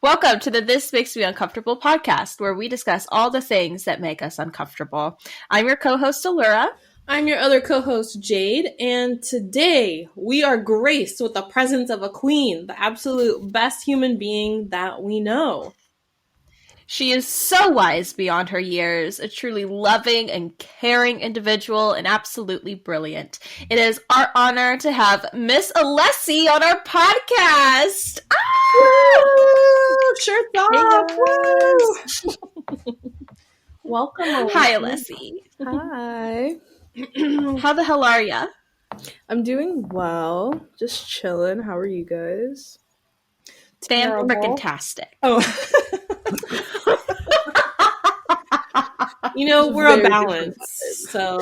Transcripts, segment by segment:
Welcome to the This Makes Me Uncomfortable podcast, where we discuss all the things that make us uncomfortable. I'm your co-host, Allura. I'm your other co-host, Jade, and today we are graced with the presence of a queen, the absolute best human being that we know. She is so wise beyond her years, a truly loving and caring individual, and absolutely brilliant. It is our honor to have Miss Alesi on our podcast. Woo! Shirts off! Woo! Welcome, Alesi. Hi, Alesi. Hi. How the hell are ya? I'm doing well. Just chilling. How are you guys? Fan-frickin-tastic. Oh. You know, we're a balance, so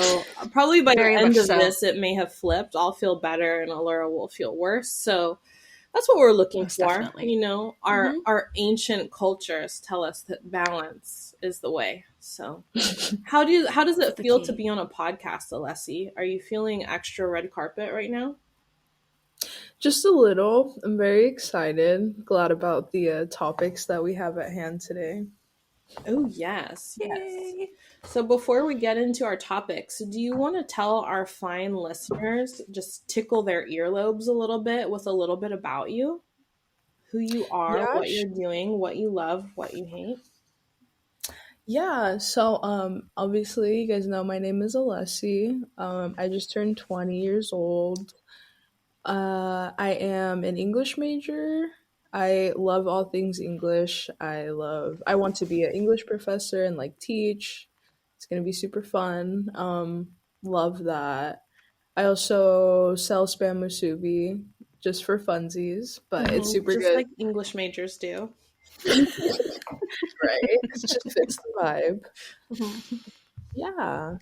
probably by the end of this, it may have flipped. I'll feel better, and Allura will feel worse. So that's what we're looking for. Definitely. You know, our ancient cultures tell us that balance is the way. So, how does it feel to be on a podcast, Alesi? Are you feeling extra red carpet right now? Just a little. I'm very excited. Glad about the topics that we have at hand today. Oh, yes. So before we get into our topics, do you want to tell our fine listeners, just tickle their earlobes a little bit with a little bit about you? Who you are, what you're doing, what you love, what you hate? Yeah, so obviously you guys know my name is Alesi. I just turned 20 years old. I am an English major. I love all things English. I want to be an English professor and teach. It's going to be super fun. Love that. I also sell spam musubi just for funsies, but it's super just good. Like English majors do. Right? It just fits the vibe. Mm-hmm. Yeah.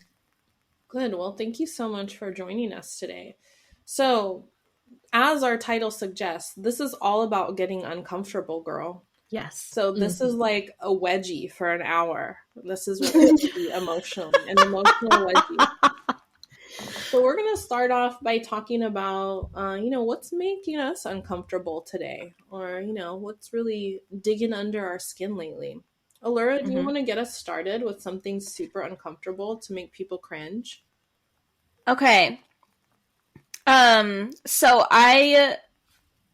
Good. Well, thank you so much for joining us today. So, as our title suggests, this is all about getting uncomfortable, girl. Yes. So this is like a wedgie for an hour. This is what it would be emotionally, an emotional wedgie. So we're going to start off by talking about, what's making us uncomfortable today? Or, what's really digging under our skin lately? Allura, do you want to get us started with something super uncomfortable to make people cringe? Okay. So I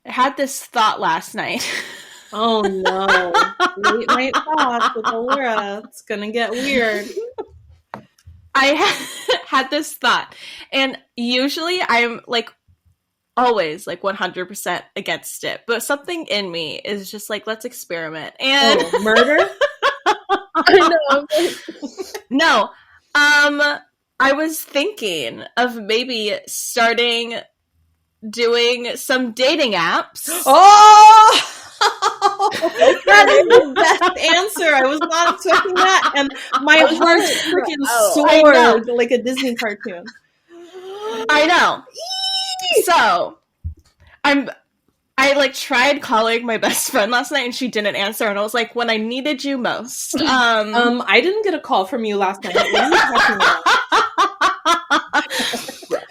had this thought last night. Oh no. Late night thoughts with Allura. It's gonna get weird. I had this thought, and usually I'm always 100% against it, but something in me is just let's experiment. And murder? I know. No. I was thinking of maybe doing some dating apps. Oh! That is the best answer. I was not expecting that. And my heart freaking soared like a Disney cartoon. I know. So, I tried calling my best friend last night and she didn't answer, and I was like, when I needed you most. I didn't get a call from you last night. What are you talking about?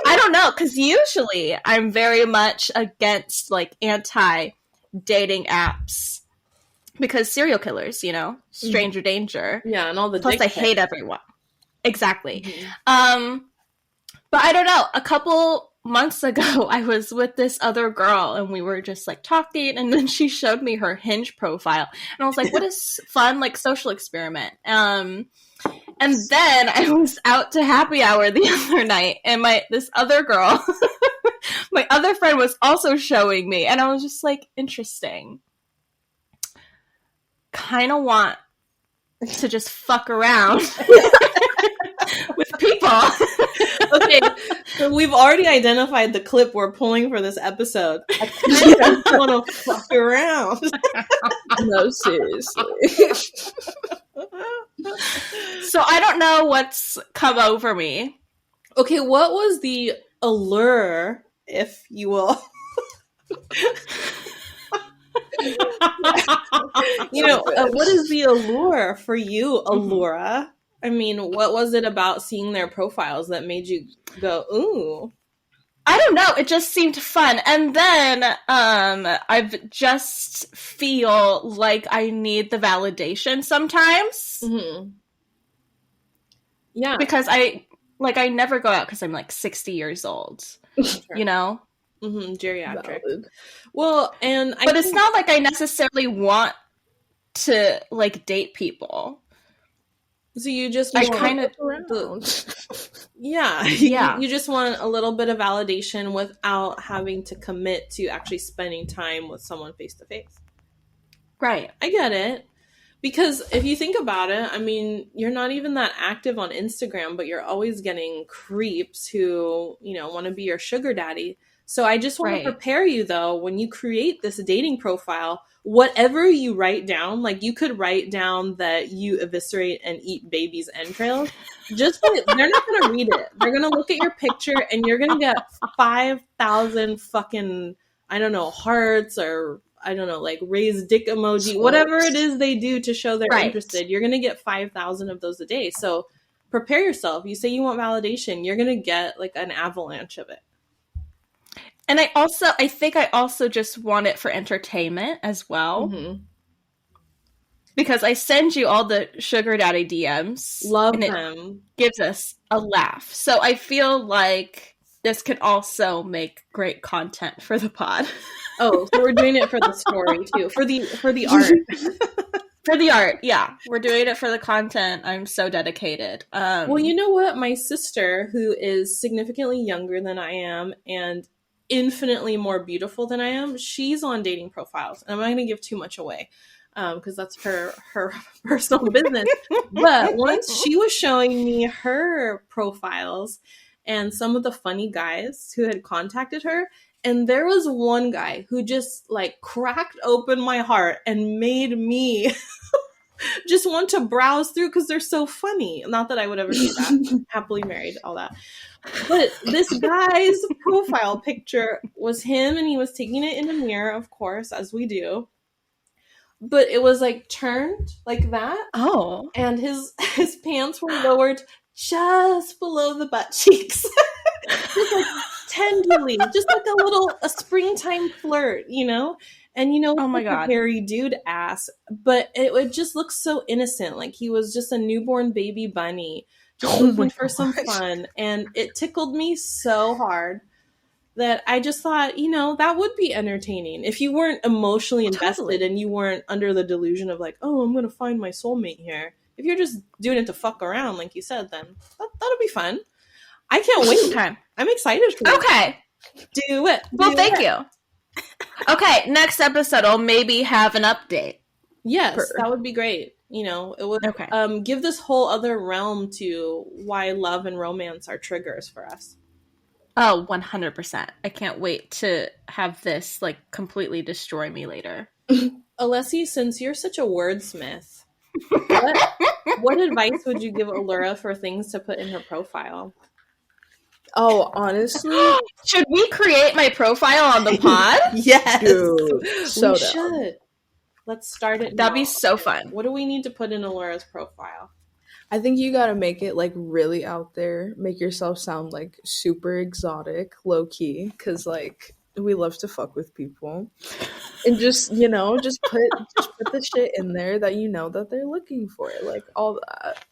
I don't know, because usually I'm very much against anti-dating apps because serial killers, stranger danger. Yeah, and all the plus I hate everyone. Exactly. Mm-hmm. But I don't know. A couple months ago, I was with this other girl and we were just talking, and then she showed me her Hinge profile, and I was like, what a fun social experiment. And then I was out to happy hour the other night, and this other girl, my other friend, was also showing me, and I was just interesting. Kind of want to just fuck around with people. Okay, so we've already identified the clip we're pulling for this episode. I kind of want to fuck around. No, seriously. So I don't know what's come over me, Okay, what was the allure, if you will? What is the allure for you, Allura? I mean, what was it about seeing their profiles that made you go, ooh? I don't know. It just seemed fun. And then I've just feel like I need the validation sometimes. Mm-hmm. Yeah. Because I never go out because I'm like 60 years old. Sure. You know? Mm-hmm. Geriatric. Valid. Well, but it's not like I necessarily want to like date people. So you just I kind of yeah. You just want a little bit of validation without having to commit to actually spending time with someone face to face. Right. I get it. Because if you think about it, I mean, you're not even that active on Instagram, but you're always getting creeps who, want to be your sugar daddy. So I just want to prepare you, though, when you create this dating profile, whatever you write down, like you could write down that you eviscerate and eat babies' entrails. They're not going to read it. They're going to look at your picture and you're going to get 5,000 fucking, I don't know, hearts or I don't know, like raised dick emoji, whatever it is they do to show they're interested. You're going to get 5,000 of those a day. So prepare yourself. You say you want validation, you're going to get like an avalanche of it. And I think I also just want it for entertainment as well. Mm-hmm. Because I send you all the sugar daddy DMs. Love and them. It gives us a laugh. So I feel like this could also make great content for the pod. Oh, so we're doing it for the story too. For the art. For the art, yeah. We're doing it for the content. I'm so dedicated. Well, you know what? My sister, who is significantly younger than I am and infinitely more beautiful than I am, she's on dating profiles. And I'm not going to give too much away because that's her personal business. But once she was showing me her profiles and some of the funny guys who had contacted her, and there was one guy who just like cracked open my heart and made me just want to browse through because they're so funny. Not that I would ever do that. Happily married, all that. But this guy's profile picture was him and he was taking it in a mirror, of course, as we do. But it was like turned like that. Oh. And his pants were lowered just below the butt cheeks. Just like tenderly, just like a springtime flirt, And oh my God, hairy dude ass, but it would just look so innocent, like he was just a newborn baby bunny, just looking for some fun, and it tickled me so hard that I just thought, that would be entertaining if you weren't emotionally invested and you weren't under the delusion of like, oh, I'm gonna find my soulmate here. If you're just doing it to fuck around, like you said, then that'll be fun. I can't wait. Okay. I'm excited for you. Okay. Do it. Well, thank you. Okay, next episode I'll maybe have an update. Yes, that would be great. It would give this whole other realm to why love and romance are triggers for us. Oh, 100%. I can't wait to have this like completely destroy me later. Alesi, since you're such a wordsmith, what advice would you give Allura for things to put in her profile? Oh, honestly, should we create my profile on the pod? Yes, dude, so we should. Let's start it. That'd be so fun. What do we need to put in Allura's profile? I think you gotta make it like really out there. Make yourself sound like super exotic, low key, because like we love to fuck with people, and just put the shit in there that that they're looking for, like all that.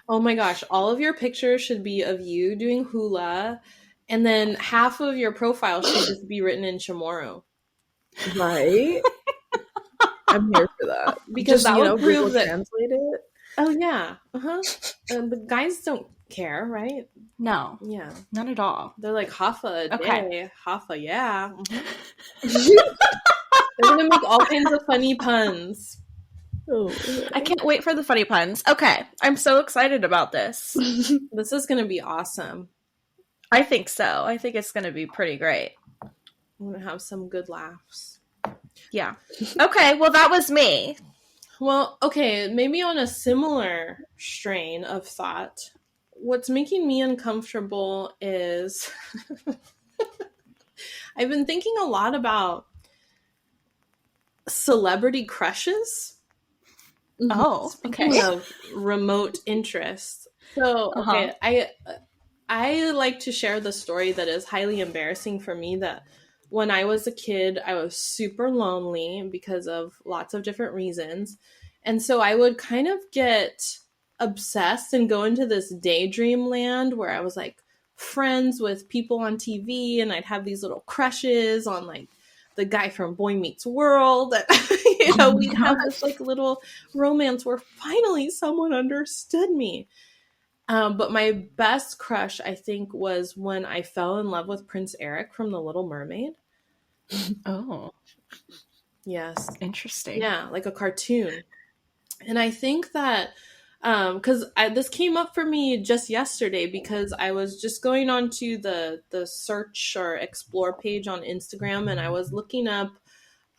Oh my gosh, all of your pictures should be of you doing hula, and then half of your profile should just be written in Chamorro. Right? I'm here for that. Because that would prove that... translate it. Oh, yeah. Uh-huh. The guys don't care, right? No. Yeah. Not at all. They're like, Hoffa a day. Hoffa, yeah. Mm-hmm. They're going to make all kinds of funny puns. Oh, I can't wait for the funny puns. Okay. I'm so excited about this. This is going to be awesome. I think so. I think it's going to be pretty great. I'm going to have some good laughs. Yeah. Okay. Well, that was me. Well, okay. Maybe on a similar strain of thought, what's making me uncomfortable is I've been thinking a lot about celebrity crushes. Oh, Speaking okay. of remote interests, so okay, I like to share the story that is highly embarrassing for me, that when I was a kid, I was super lonely because of lots of different reasons. And so I would kind of get obsessed and go into this daydream land where I was like friends with people on TV, and I'd have these little crushes on like the guy from Boy Meets World. We'd have this like little romance where finally someone understood me. But my best crush, I think, was when I fell in love with Prince Eric from The Little Mermaid. Oh, Yes. interesting. Yeah, like a cartoon. And I think that because this came up for me just yesterday, because I was just going on to the search or explore page on Instagram, and I was looking up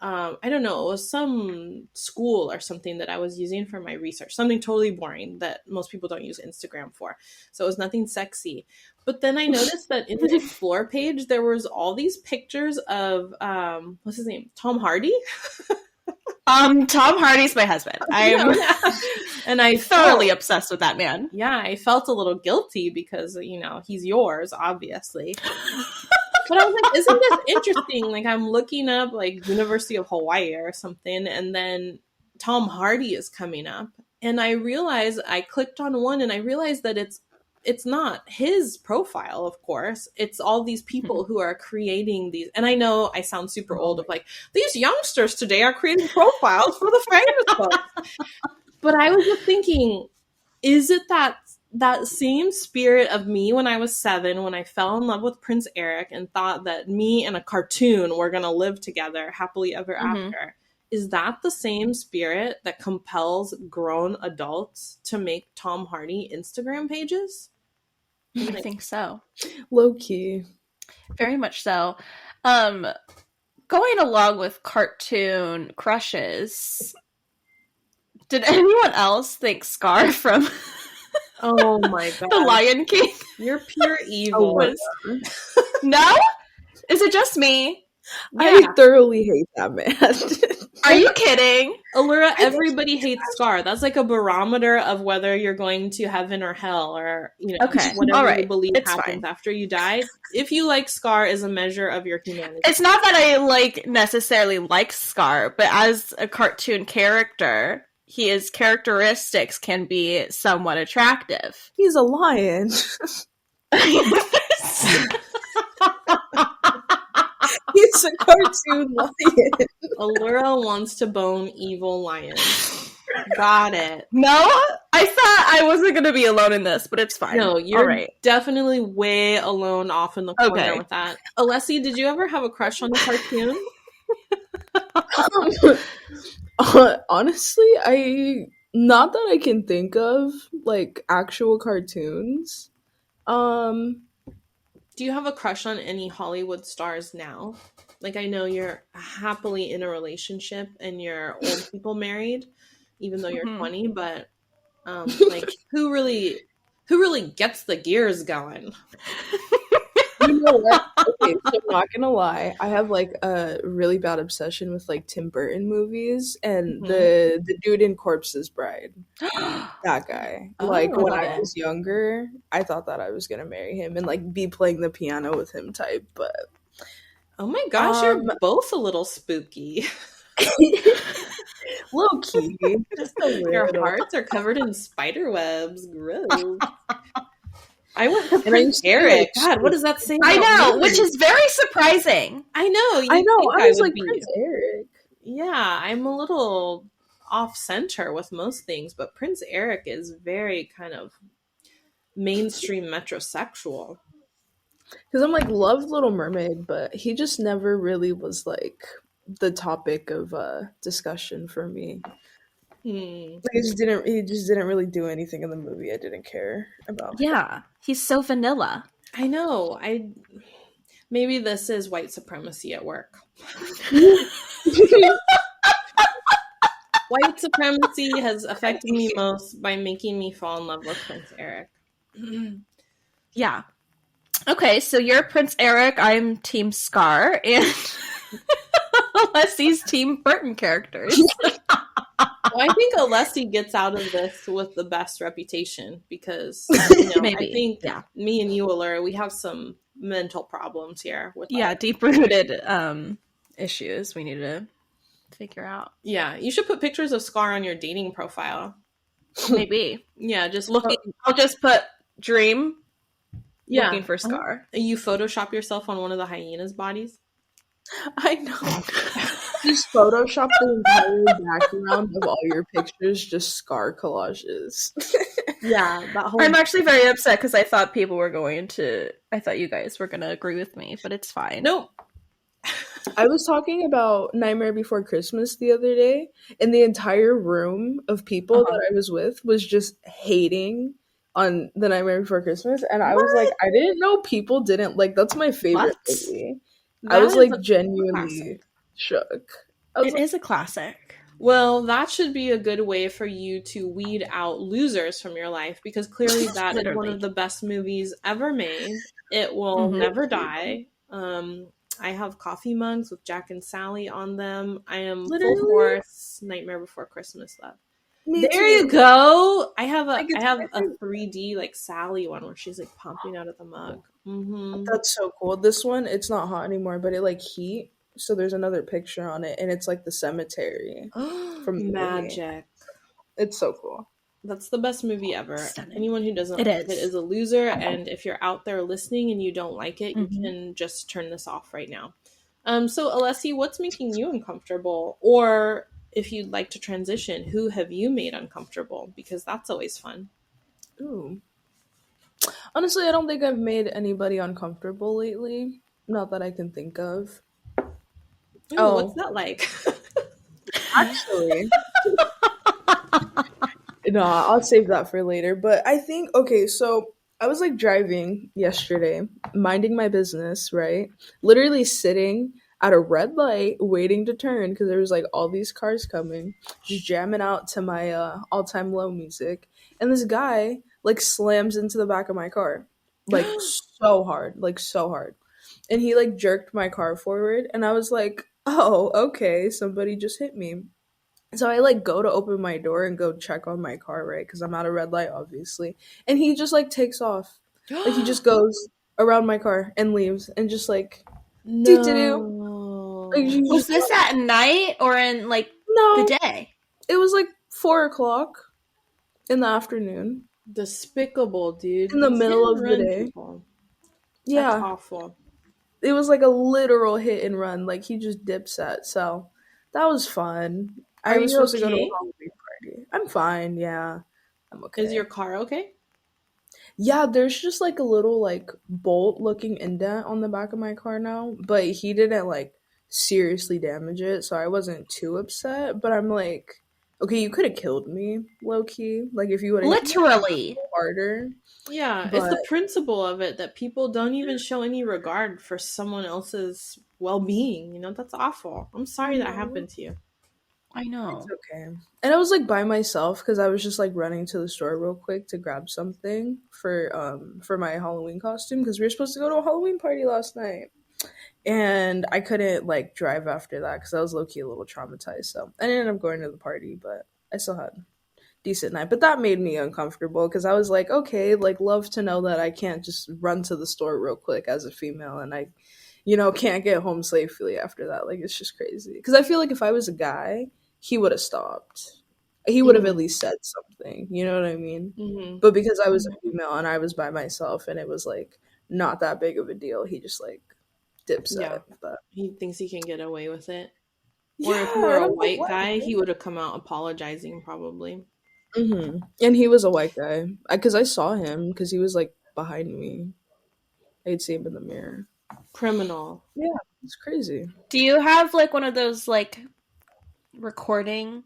I don't know, it was some school or something that I was using for my research, something totally boring that most people don't use Instagram for. So it was nothing sexy. But then I noticed that in the explore page, there was all these pictures of, what's his name? Tom Hardy? Tom Hardy's my husband. I'm and I thoroughly obsessed with that man. Yeah, I felt a little guilty because, he's yours, obviously. But I was like, isn't this interesting? Like, I'm looking up, like, University of Hawaii or something, and then Tom Hardy is coming up. And I realized, I clicked on one, and I realized that it's not his profile, of course. It's all these people who are creating these. And I know I sound super old of like, these youngsters today are creating profiles for the famous folks. But I was just thinking, is it that same spirit of me when I was 7, when I fell in love with Prince Eric and thought that me and a cartoon were going to live together happily ever after? Is that the same spirit that compels grown adults to make Tom Hardy Instagram pages? I think so. Low key. Very much so. Going along with cartoon crushes, did anyone else think Scar from Oh my god, The Lion King? You're pure evil. No? Is it just me? Yeah. I thoroughly hate that man. Are you kidding? Allura, everybody hates Scar. That's like a barometer of whether you're going to heaven or hell, or whatever you believe happens after you die. If you like Scar, is a measure of your humanity. It's not that I necessarily like Scar, but as a cartoon character, his characteristics can be somewhat attractive. He's a lion. He's a cartoon lion. Allura wants to bone evil lions. Got it. No, I thought I wasn't going to be alone in this, but it's fine. No, you're definitely way alone off in the corner with that. Alessi, did you ever have a crush on a cartoon? Honestly, not that I can think of, like, actual cartoons. Do you have a crush on any Hollywood stars now? Like, I know you're happily in a relationship and you're old people married, even though you're 20, but like, who really gets the gears going? You know what? Okay, so I'm not gonna lie. I have like a really bad obsession with like Tim Burton movies, and the dude in Corpse's Bride, that guy. Like when I was younger, I thought that I was gonna marry him and like be playing the piano with him type. But oh my gosh, you're both a little spooky. Low key, just a little. Your hearts are covered in spider webs. Gross. I went for Prince Eric. God, what does that say? I know, which is very surprising. I know. I was like, Prince Eric. Yeah, I'm a little off center with most things, but Prince Eric is very kind of mainstream metrosexual. Because I'm like, love Little Mermaid, but he just never really was like the topic of discussion for me. Like, he just didn't really do anything in the movie I didn't care about. Yeah, he's so vanilla. I know. Maybe this is white supremacy at work. White supremacy has affected me most by making me fall in love with Prince Eric. Yeah. Okay, so you're Prince Eric, I'm Team Scar, and Leslie's Team Burton characters. Well, I think Alessi gets out of this with the best reputation because, I Maybe. think Yeah. me and you, Allura, we have some mental problems here with Yeah, our... deep rooted issues we need to figure out. Yeah, you should put pictures of Scar on your dating profile. Maybe. Yeah, just looking. I'll just put Dream Yeah. looking for Scar. You Photoshop yourself on one of the hyenas' bodies. I know. Just Photoshop the entire background of all your pictures, just scar collages. Yeah, that whole... I'm actually very upset because I thought you guys were going to agree with me, but it's fine. Nope. I was talking about Nightmare Before Christmas the other day, and the entire room of people that I was with was just hating on the Nightmare Before Christmas, and I was like, I didn't know people didn't like. That's my favorite movie. I was like genuinely shook. It is a classic. Well, that should be a good way for you to weed out losers from your life, because clearly that is one of the best movies ever made. It will never die. I have coffee mugs with Jack and Sally on them. I am full force Nightmare Before Christmas love. There you go. I have a 3D like Sally one where she's like pumping out of the mug. That's so cool. This one, it's not hot anymore, but it like heat. So there's another picture on it, and it's like the cemetery from the magic. Movie. It's so cool. That's the best movie ever. Stunning. Anyone who doesn't like it is a loser. And if you're out there listening and you don't like it, you can just turn this off right now. So Alessi, what's making you uncomfortable? Or if you'd like to transition, who have you made uncomfortable? Because that's always fun. Ooh. Honestly, I don't think I've made anybody uncomfortable lately. Not that I can think of. Ooh, what's that like? Actually. No, I'll save that for later. But I think, okay, so I was like driving yesterday, minding my business, right? Literally sitting at a red light, waiting to turn because there was like all these cars coming, just jamming out to my all-time low music. And this guy like slams into the back of my car, like so hard. And he like jerked my car forward, and I was like, oh, okay, somebody just hit me. So I like go to open my door and go check on my car, right? Because I'm at a red light, obviously. And he just like takes off. Like he just goes around my car and leaves and just like no. Like, was this at night or in like the day? It was like 4:00 in the afternoon. Despicable, dude. In the middle of the day. People. Yeah. That's awful. It was like a literal hit and run. Like he just dipset. So that was fun. I was supposed to go to a Halloween party. I'm fine, yeah. I'm okay. Is your car okay? Yeah, there's just like a little like bolt looking indent on the back of my car now, but he didn't like seriously damage it, so I wasn't too upset. But I'm like, okay, you could have killed me, low key. Like if you would have literally harder. Yeah, it's the principle of it that people don't even show any regard for someone else's well-being. You know, that's awful. I'm sorry that happened to you. I know. It's okay. And I was like by myself because I was just like running to the store real quick to grab something for my Halloween costume because we were supposed to go to a Halloween party last night. And I couldn't like drive after that because I was low-key a little traumatized. So I ended up going to the party, but I still had a decent night. But that made me uncomfortable because I was like, okay, like love to know that I can't just run to the store real quick as a female and I, can't get home safely after that. Like it's just crazy. Because I feel like if I was a guy, he would have stopped. He would have at least said something. You know what I mean? Mm-hmm. But because I was a female and I was by myself and it was like not that big of a deal, he just like dips out. But he thinks he can get away with it. Or if you were a white guy, he would have come out apologizing probably. Mm-hmm. And he was a white guy because I saw him because he was like behind me. I could see him in the mirror. Criminal. Yeah, it's crazy. Do you have like one of those like recording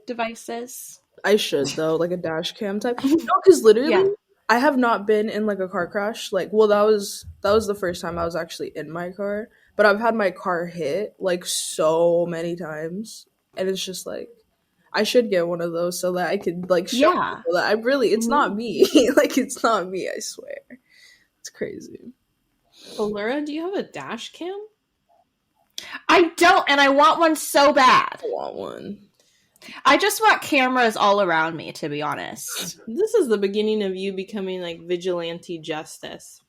devices? I should though, like a dash cam type. No, because literally I have not been in like a car crash. Like, well, that was the first time I was actually in my car. But I've had my car hit like so many times, and it's just like I should get one of those so that I could like show Yeah. people that it's not me. Like it's not me, I swear. It's crazy. Allura, do you have a dash cam? I don't, and I want one so bad. I want one. I just want cameras all around me, to be honest. This is the beginning of you becoming like vigilante justice.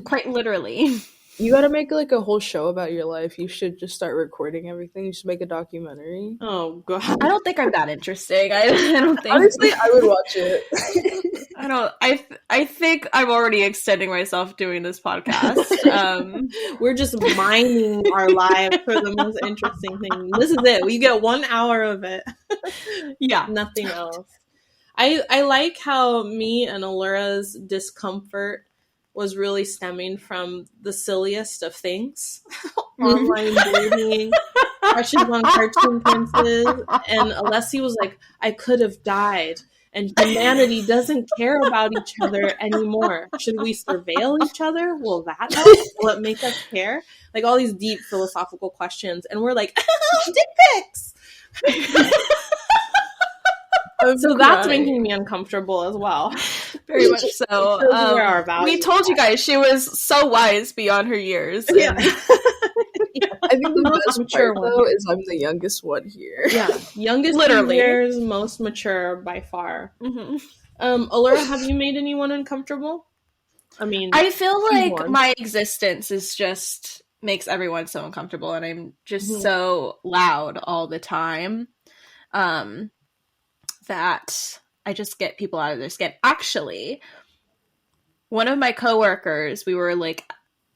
Quite literally. You gotta make like a whole show about your life. You should just start recording everything. You should make a documentary. Oh god. I don't think I'm that interesting. I don't think. Honestly, I would watch it. I don't. I think I'm already extending myself doing this podcast. We're just mining our lives for the most interesting thing. This is it. We get 1 hour of it. Yeah. Nothing else. I like how me and Allura's discomfort was really stemming from the silliest of things. Online dating, crushes on cartoon princes, and Alesi was like, I could have died, and humanity doesn't care about each other anymore. Should we surveil each other? Will that help? Will it make us care? Like all these deep philosophical questions, and we're like, dick pics! So that's making me uncomfortable as well. Very much so. We told you guys she was so wise beyond her years. Yeah. I think the best mature part, though, is I'm the youngest one here. Yeah, youngest literally years, most mature by far. Mm-hmm. Allura, have you made anyone uncomfortable? I mean, I feel like my existence is just makes everyone so uncomfortable, and I'm just so loud all the time. That I just get people out of their skin. Actually, one of my coworkers, we were like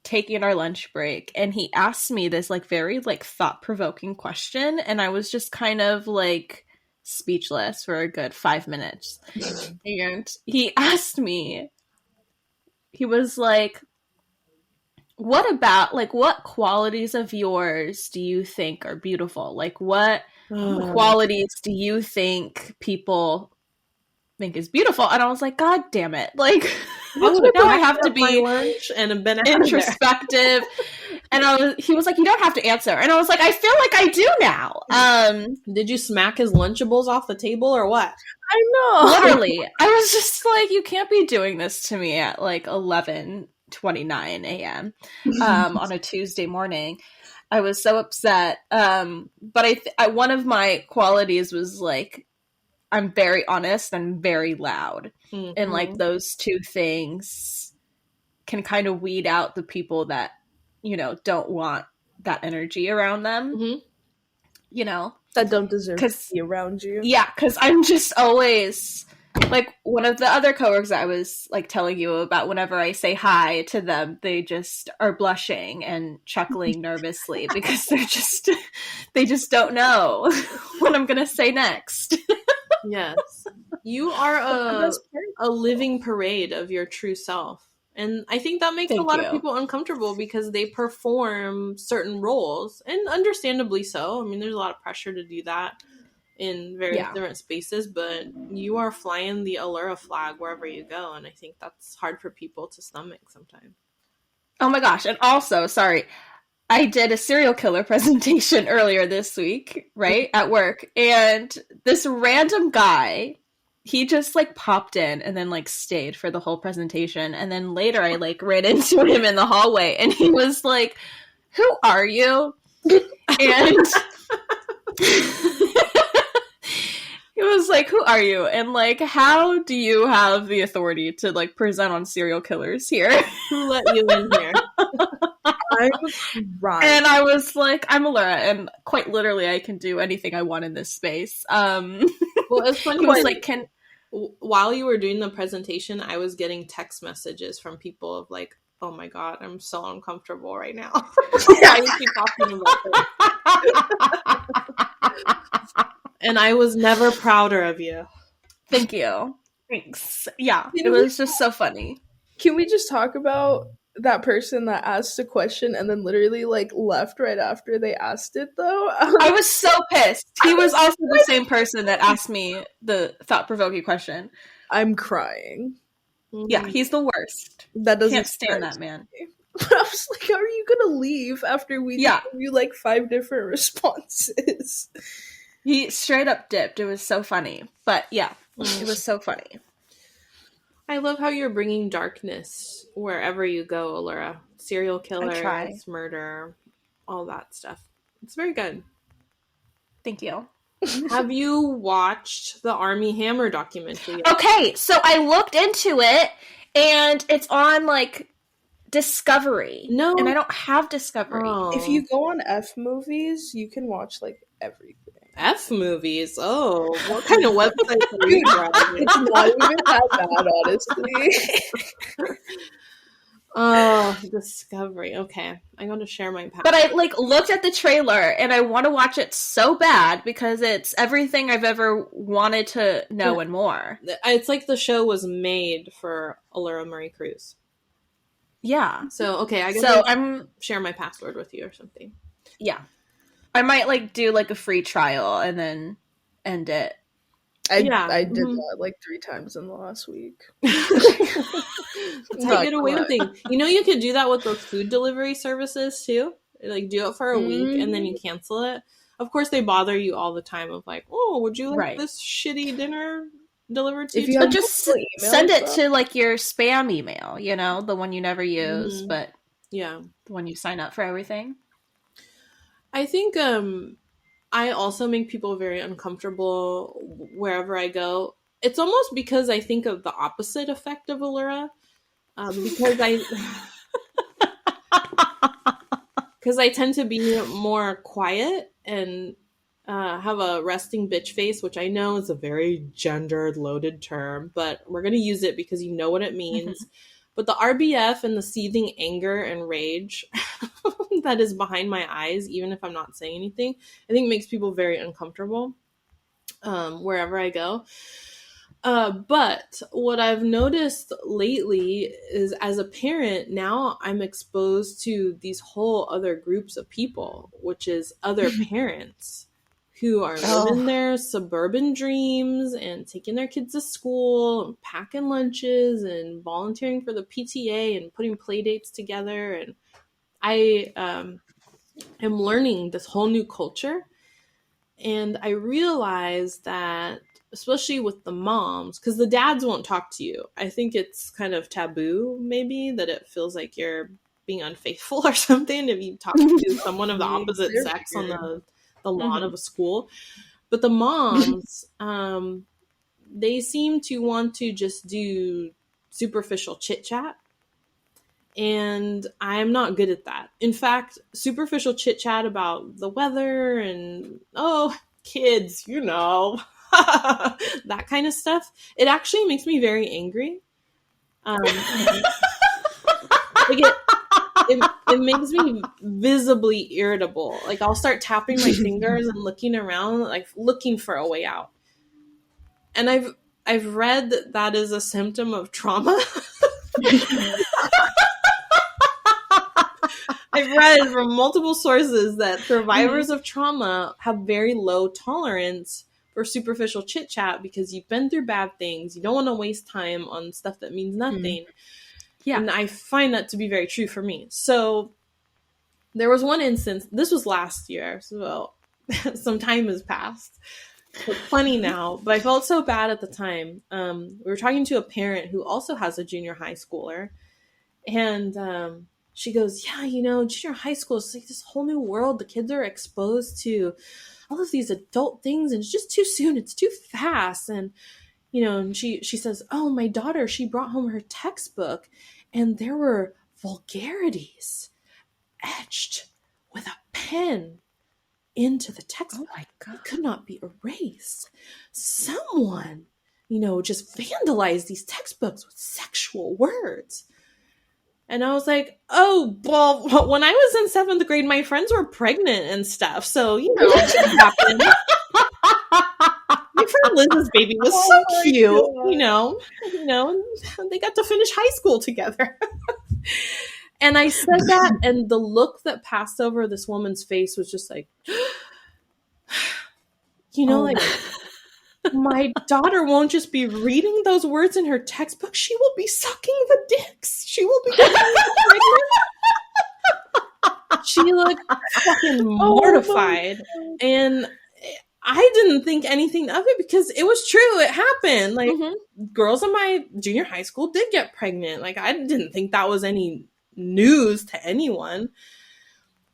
taking our lunch break, and he asked me this like very like thought-provoking question, and I was just kind of like speechless for a good 5 minutes. And he asked me, he was like, what about like what qualities of yours do you think are beautiful? Like what qualities do you think people think is beautiful? And I was like, God damn it. Like now I have to be lunch and been introspective. And he was like, you don't have to answer. And I was like, I feel like I do now. Did you smack his Lunchables off the table or what? I know. Literally. I was just like, you can't be doing this to me at like 11:29 a.m. On a Tuesday morning. I was so upset. But one of my qualities was like, I'm very honest and very loud. Mm-hmm. And like those two things can kind of weed out the people that, you know, don't want that energy around them. Mm-hmm. You know? That don't deserve to be around you. Yeah, because I'm just always... Like, one of the other coworkers that I was, like, telling you about, whenever I say hi to them, they just are blushing and chuckling nervously because they just don't know what I'm going to say next. Yes. You are a living parade of your true self. And I think that makes a lot of people uncomfortable because they perform certain roles, and understandably so. I mean, there's a lot of pressure to do that in various different spaces, but you are flying the Allura flag wherever you go, and I think that's hard for people to stomach sometimes. Oh my gosh, and also, sorry, I did a serial killer presentation earlier this week, right, at work, and this random guy, he just, like, popped in and then, like, stayed for the whole presentation, and then later I, like, ran into him in the hallway, and he was like, who are you? And... He was like, who are you? And, like, how do you have the authority to, like, present on serial killers here? Who let you in here? I'm right. And I was like, I'm Allura, and quite literally I can do anything I want in this space. Well, it's funny. Like, while you were doing the presentation, I was getting text messages from people of, like, oh my God, I'm so uncomfortable right now. Why you keep talking about this? And I was never prouder of you. Thank you. Thanks. Yeah, it was just so funny. Can we just talk about that person that asked a question and then literally, like, left right after they asked it, though? I was so pissed. He was also the same person that asked me the thought-provoking question. I'm crying. Yeah, he's the worst. That doesn't Can't stand that man. But I was like, how are you gonna leave after we gave you like 5 different responses? He straight up dipped. It was so funny. But yeah, it was so funny. I love how you're bringing darkness wherever you go, Allura. Serial killers, murder, all that stuff. It's very good. Thank you. Have you watched the Army Hammer documentary yet? Okay, so I looked into it, and it's on, like, Discovery. No. And I don't have Discovery. Oh. If you go on F movies, you can watch like everything. F movies? Oh, what kind of website are you browsing? It's not even that bad, honestly. Oh, Discovery. Okay, I'm going to share my password. But I, like, looked at the trailer, and I want to watch it so bad because it's everything I've ever wanted to know and more. It's like the show was made for Allura Marie Cruz. Yeah. So, okay, I'm share my password with you or something. Yeah. I might, like, do, like, a free trial and then end it. I did that like 3 times in the last week. That's how you get away with things. You know, you could do that with those food delivery services too. Like, do it for a week and then you cancel it. Of course, they bother you all the time of like, oh, would you like this shitty dinner delivered to you? But just send it to, like, your spam email, you know, the one you never use, but yeah, the one you sign up for everything. I think I also make people very uncomfortable wherever I go. It's almost because I think of the opposite effect of Allura. Because I tend to be more quiet and have a resting bitch face, which I know is a very gendered, loaded term, but we're going to use it because you know what it means. But the RBF and the seething anger and rage that is behind my eyes, even if I'm not saying anything, I think makes people very uncomfortable wherever I go. But what I've noticed lately is, as a parent, now I'm exposed to these whole other groups of people, which is other parents who are living their suburban dreams and taking their kids to school and packing lunches and volunteering for the PTA and putting play dates together. And I am learning this whole new culture. And I realized that, especially with the moms, because the dads won't talk to you. I think it's kind of taboo, maybe, that it feels like you're being unfaithful or something if you talk to someone of the opposite sex on the lawn of a school. But the moms, they seem to want to just do superficial chit chat. And I'm not good at that. In fact, superficial chit chat about the weather and, kids, you know, that kind of stuff, it actually makes me very angry. It makes me visibly irritable. Like, I'll start tapping my fingers and looking around, like looking for a way out. And I've read that is a symptom of trauma. I've read from multiple sources that survivors of trauma have very low tolerance for superficial chit chat because you've been through bad things. You don't want to waste time on stuff that means nothing. Yeah. And I find that to be very true for me. So there was one instance, this was last year, so some time has passed. So plenty now, but I felt so bad at the time. We were talking to a parent who also has a junior high schooler, and she goes, yeah, you know, junior high school is like this whole new world. The kids are exposed to all of these adult things, and it's just too soon. It's too fast. And, you know, and she says, oh, my daughter, she brought home her textbook, and there were vulgarities etched with a pen into the textbook. Oh my God. It could not be erased. Someone, you know, just vandalized these textbooks with sexual words. And I was like, oh, well, when I was in 7th grade, my friends were pregnant and stuff. So, you know, it happened. My friend Liz's baby was so cute, God. you know, they got to finish high school together. And I said that, and the look that passed over this woman's face was just like, you know, like, my daughter won't just be reading those words in her textbook. She will be sucking the dicks. She will be pregnant. She looked fucking mortified. And I didn't think anything of it because it was true. It happened. Like, Mm-hmm. girls in my junior high school did get pregnant. Like, I didn't think that was any news to anyone.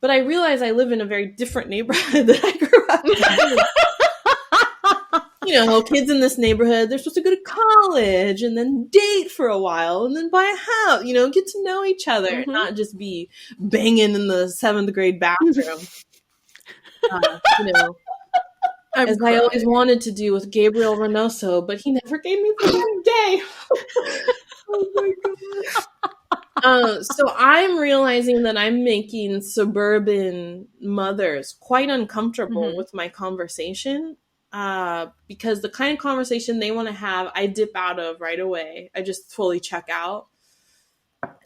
But I realized I live in a very different neighborhood than I grew up in. You know, kids in this neighborhood, they're supposed to go to college and then date for a while and then buy a house, you know, get to know each other, and not just be banging in the 7th grade bathroom. You know, as I always wanted to do with Gabriel Reynoso, but he never gave me the time of day. Oh my gosh. So I'm realizing that I'm making suburban mothers quite uncomfortable with my conversation. Because the kind of conversation they want to have, I dip out of right away. I just fully check out.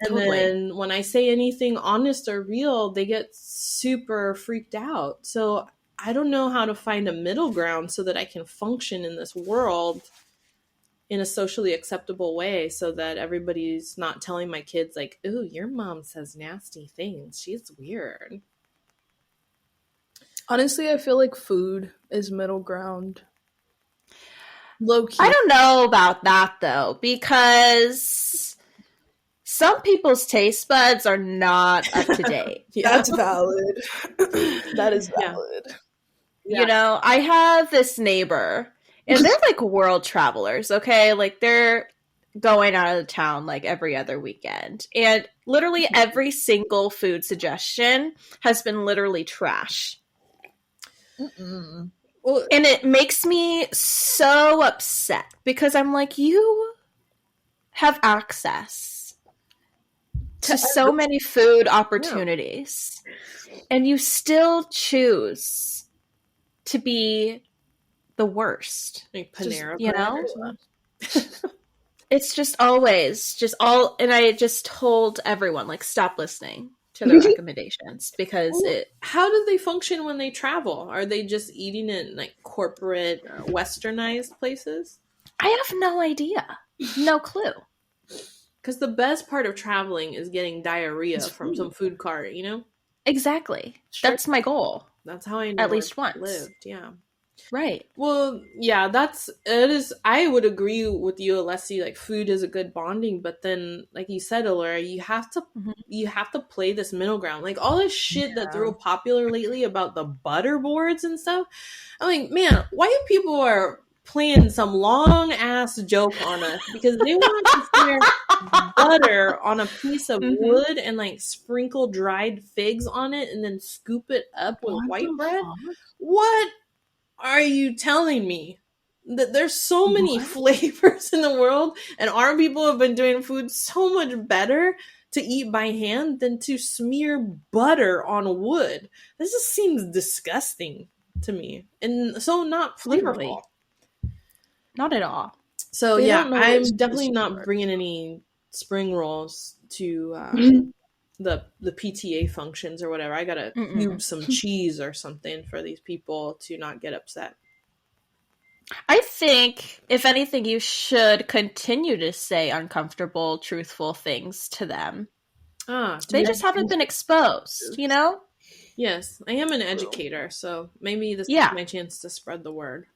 And then when I say anything honest or real, they get super freaked out. So I don't know how to find a middle ground so that I can function in this world in a socially acceptable way, so that everybody's not telling my kids like, ooh, your mom says nasty things. She's weird. Honestly, I feel like food is middle ground. Low key. I don't know about that though, because some people's taste buds are not up to date. That's valid. That is valid. You know, I have this neighbor, and they're like world travelers, okay? Like, they're going out of town like every other weekend. And literally every single food suggestion has been literally trash. Well, and it makes me so upset because I'm like, you have access to so many food opportunities, and you still choose to be the worst. Like Panera, just, you know? It's just always just all, and I just told everyone, like, stop listening to their recommendations because How do they function when they travel? Are they just eating in like corporate westernized places? I have no idea. No clue. Because the best part of traveling is getting diarrhea from some food cart, you know? Exactly. Sure. That's my goal. That's how I know at least once lived. Yeah. Right. Well, yeah, it is. I would agree with you, Alesi. Like, food is a good bonding, but then, like you said, Alora, you have to play this middle ground. Like, all this shit that's real popular lately about the butter boards and stuff. I'm like, man, white people are playing some long ass joke on us because they want to smear butter on a piece of wood and like sprinkle dried figs on it and then scoop it up with white bread. What are you telling me? That there's so many flavors in the world, and our people have been doing food so much better to eat by hand than to smear butter on wood. This just seems disgusting to me, and so not flavorful. Not at all. So I'm definitely not bringing any spring rolls to the PTA functions or whatever. I gotta cube some cheese or something for these people to not get upset. I think, if anything, you should continue to say uncomfortable, truthful things to them. They just haven't been exposed, you know? Yes, I am an educator, so maybe this is my chance to spread the word.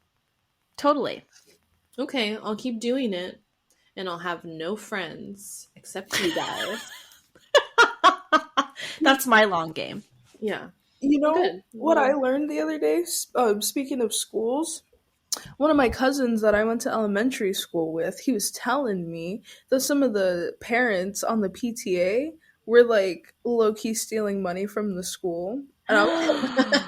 Totally. Okay, I'll keep doing it, and I'll have no friends except you guys. That's my long game. Yeah. You know what I learned the other day? Speaking of schools, one of my cousins that I went to elementary school with, he was telling me that some of the parents on the PTA were like low-key stealing money from the school. And I was like,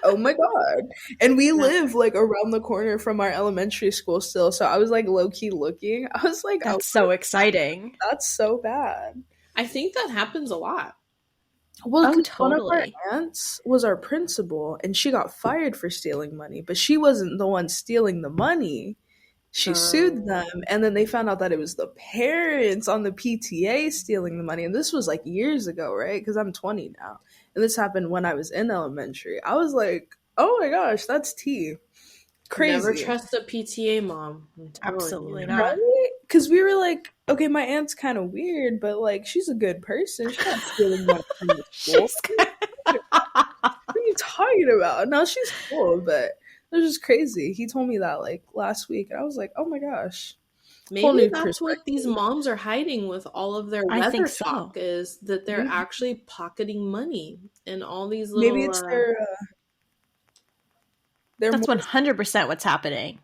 oh my god. And we live like around the corner from our elementary school still, so I was like low-key looking. I was like, that's so exciting. That's so bad. I think that happens a lot. Well, totally. One of our aunts was our principal, and she got fired for stealing money, but she wasn't the one stealing the money. She sued them, and then they found out that it was the parents on the PTA stealing the money, and this was like years ago, right? Because I'm 20 now, and this happened when I was in elementary. I was like, oh my gosh, that's tea. Crazy. Never trust a PTA mom. Absolutely not. Right? Because we were like, okay, my aunt's kind of weird, but like, she's a good person. She's not stealing money from the school. What are you talking about? No, she's cool, but It was just crazy. He told me that like last week, and I was like, oh my gosh. Whole Maybe new that's what these perspective. moms are hiding with all of their I think weather so. talk, is that they're Yeah. actually pocketing money and all these Maybe little it's their That's more 100% what's happening.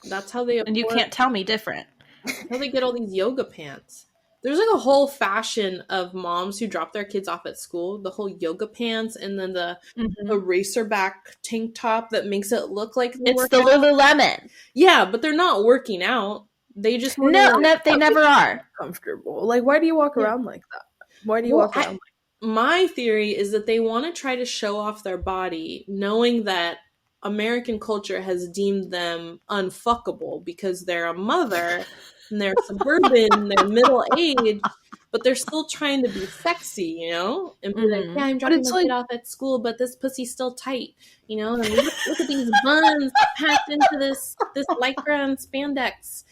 that's how they And you afford, can't tell me different. that's how they get all these yoga pants. There's like a whole fashion of moms who drop their kids off at school, the whole yoga pants and then the racerback tank top that makes it look like they It's work the out. Lululemon. Yeah, but they're not working out. They just want No, to they never are. comfortable. Like, why do you walk around like that? Why do you walk around? My theory is that they want to try to show off their body, knowing that American culture has deemed them unfuckable because they're a mother and they're suburban, they're middle aged, but they're still trying to be sexy, you know? And be like, yeah, I'm dropping it's my kid off at school, but this pussy's still tight, you know? And look at these buns packed into this lycra and spandex.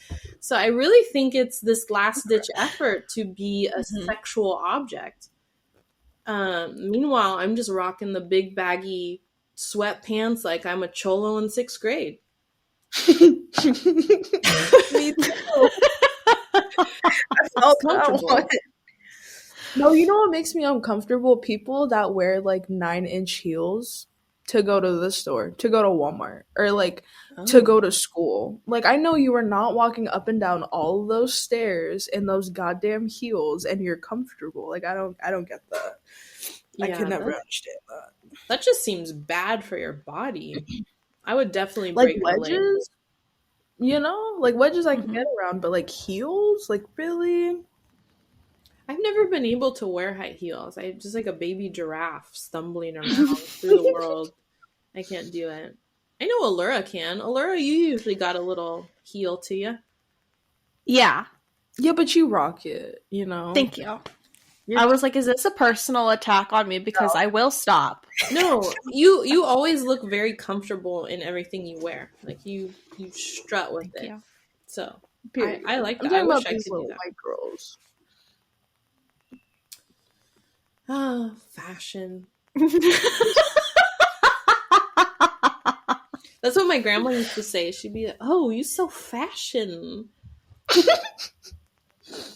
So I really think it's this last ditch effort to be a sexual object. Meanwhile, I'm just rocking the big baggy sweatpants like I'm a cholo in 6th grade. Me too. I felt that one. No, you know what makes me uncomfortable? People that wear like 9-inch heels to go to the store, to go to Walmart, or like to go to school. Like, I know you are not walking up and down all of those stairs in those goddamn heels and you're comfortable. Like, I don't get that. Yeah, I can never understand that. That just seems bad for your body. I would definitely Like break a leg. wedges, you know? Like wedges I can get around, but like heels? Like, really? I've never been able to wear high heels. I'm just like a baby giraffe stumbling around through the world. I can't do it. I know Allura can. Allura, you usually got a little heel to you. Yeah. Yeah, but you rock it, you know? Thank you. I was like, is this a personal attack on me? Because I will stop. No, you always look very comfortable in everything you wear. Like you strut with it. You. So Period. I like that. I'm I talking wish about I these could little do that. white girls. Ah, fashion. That's what my grandma used to say. She'd be like, "Oh, you so fashion."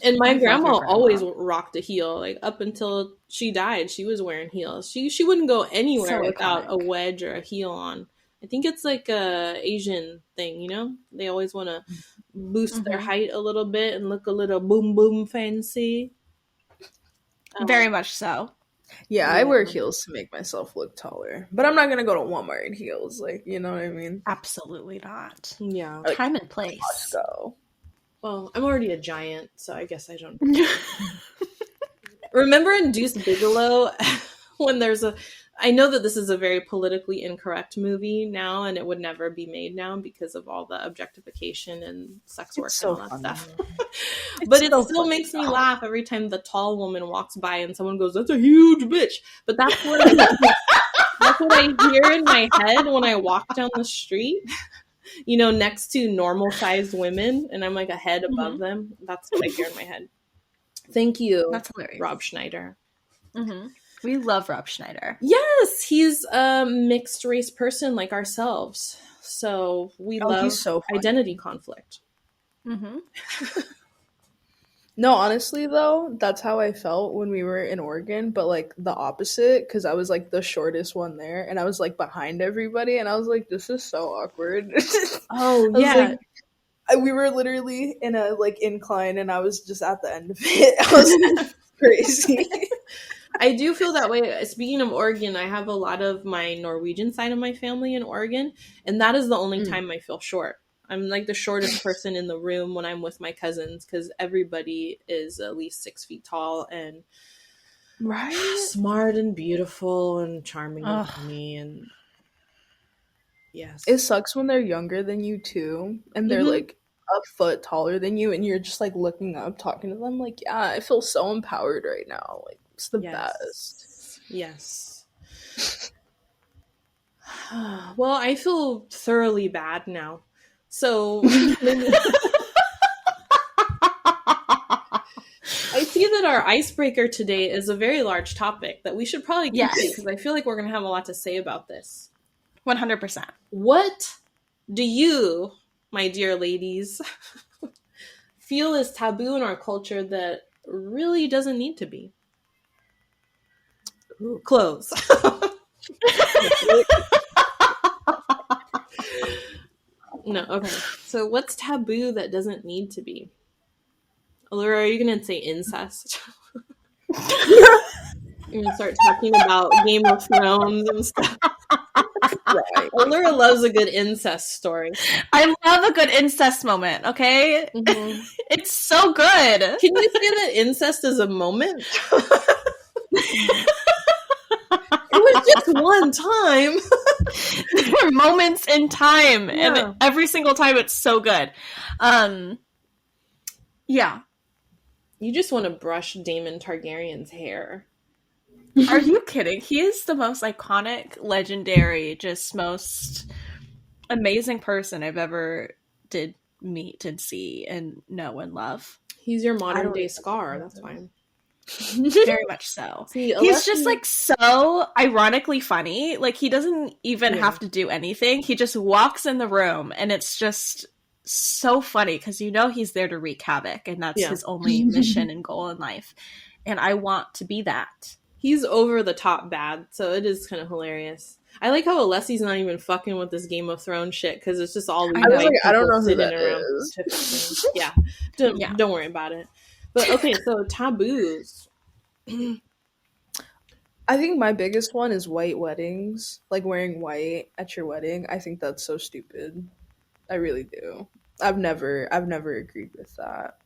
And my grandma always rocked a heel. Like up until she died, she was wearing heels. She wouldn't go anywhere without a wedge or a heel on. I think it's like a Asian thing, you know? They always want to boost their height a little bit and look a little boom boom fancy. Very much so. Yeah, I wear heels to make myself look taller. But I'm not going to go to Walmart in heels. Like, you know what I mean? Absolutely not. Yeah. Like, time and place. Costco. Well, I'm already a giant, so I guess I don't. Remember in Deuce Bigelow when there's a... I know that this is a very politically incorrect movie now, and it would never be made now because of all the objectification and sex work and all that stuff. But it still makes me laugh every time the tall woman walks by and someone goes, "That's a huge bitch." But that's what I hear in my head when I walk down the street. You know, next to normal-sized women, and I'm like a head above them. That's what I hear in my head. Thank you. That's hilarious. Rob Schneider. We love Rob Schneider. Yes, he's a mixed race person like ourselves. So we love identity conflict. No, honestly though, that's how I felt when we were in Oregon, but like the opposite, because I was like the shortest one there and I was like behind everybody and I was like, this is so awkward. Oh yeah. We were literally in a like incline and I was just at the end of it. I was crazy. I do feel that way. Speaking of Oregon, I have a lot of my Norwegian side of my family in Oregon, and that is the only time I feel short. I'm like the shortest person in the room when I'm with my cousins because everybody is at least 6 feet tall and smart and beautiful and charming and funny. And yes, it sucks when they're younger than you too, and they're like a foot taller than you, and you're just like looking up, talking to them. Like, yeah, I feel so empowered right now. Like, it's the best. Yes. Well, I feel thoroughly bad now. So I see that our icebreaker today is a very large topic that we should probably get to because I feel like we're going to have a lot to say about this. 100%. What do you, my dear ladies, feel is taboo in our culture that really doesn't need to be? Ooh. Clothes. No, okay. So what's taboo that doesn't need to be? Allura, are you going to say incest? You're going to start talking about Game of Thrones and stuff. Right. Allura loves a good incest story. I love a good incest moment, okay? Mm-hmm. It's so good. Can you say that incest is a moment? It was just one time. There are moments in time, Yeah. and every single time it's so good. Yeah. You just want to brush Daemon Targaryen's hair. Are you kidding? He is the most iconic, legendary, just most amazing person I've ever did meet and see and know and love. He's your modern day Scar, that's fine. Very much so. See, He's just like so ironically funny. Like he doesn't even have to do anything. He just walks in the room and it's just so funny because you know he's there to wreak havoc and that's his only mission and goal in life. And I want to be that. He's over the top bad, so it is kind of hilarious. I like how Alesi's not even fucking with this Game of Thrones shit because it's just all these white people I don't know who sitting that around. is. Yeah. Don't worry about it. But okay, so taboos. I think my biggest one is white weddings, like wearing white at your wedding. I think that's so stupid. I really do. I've never agreed with that.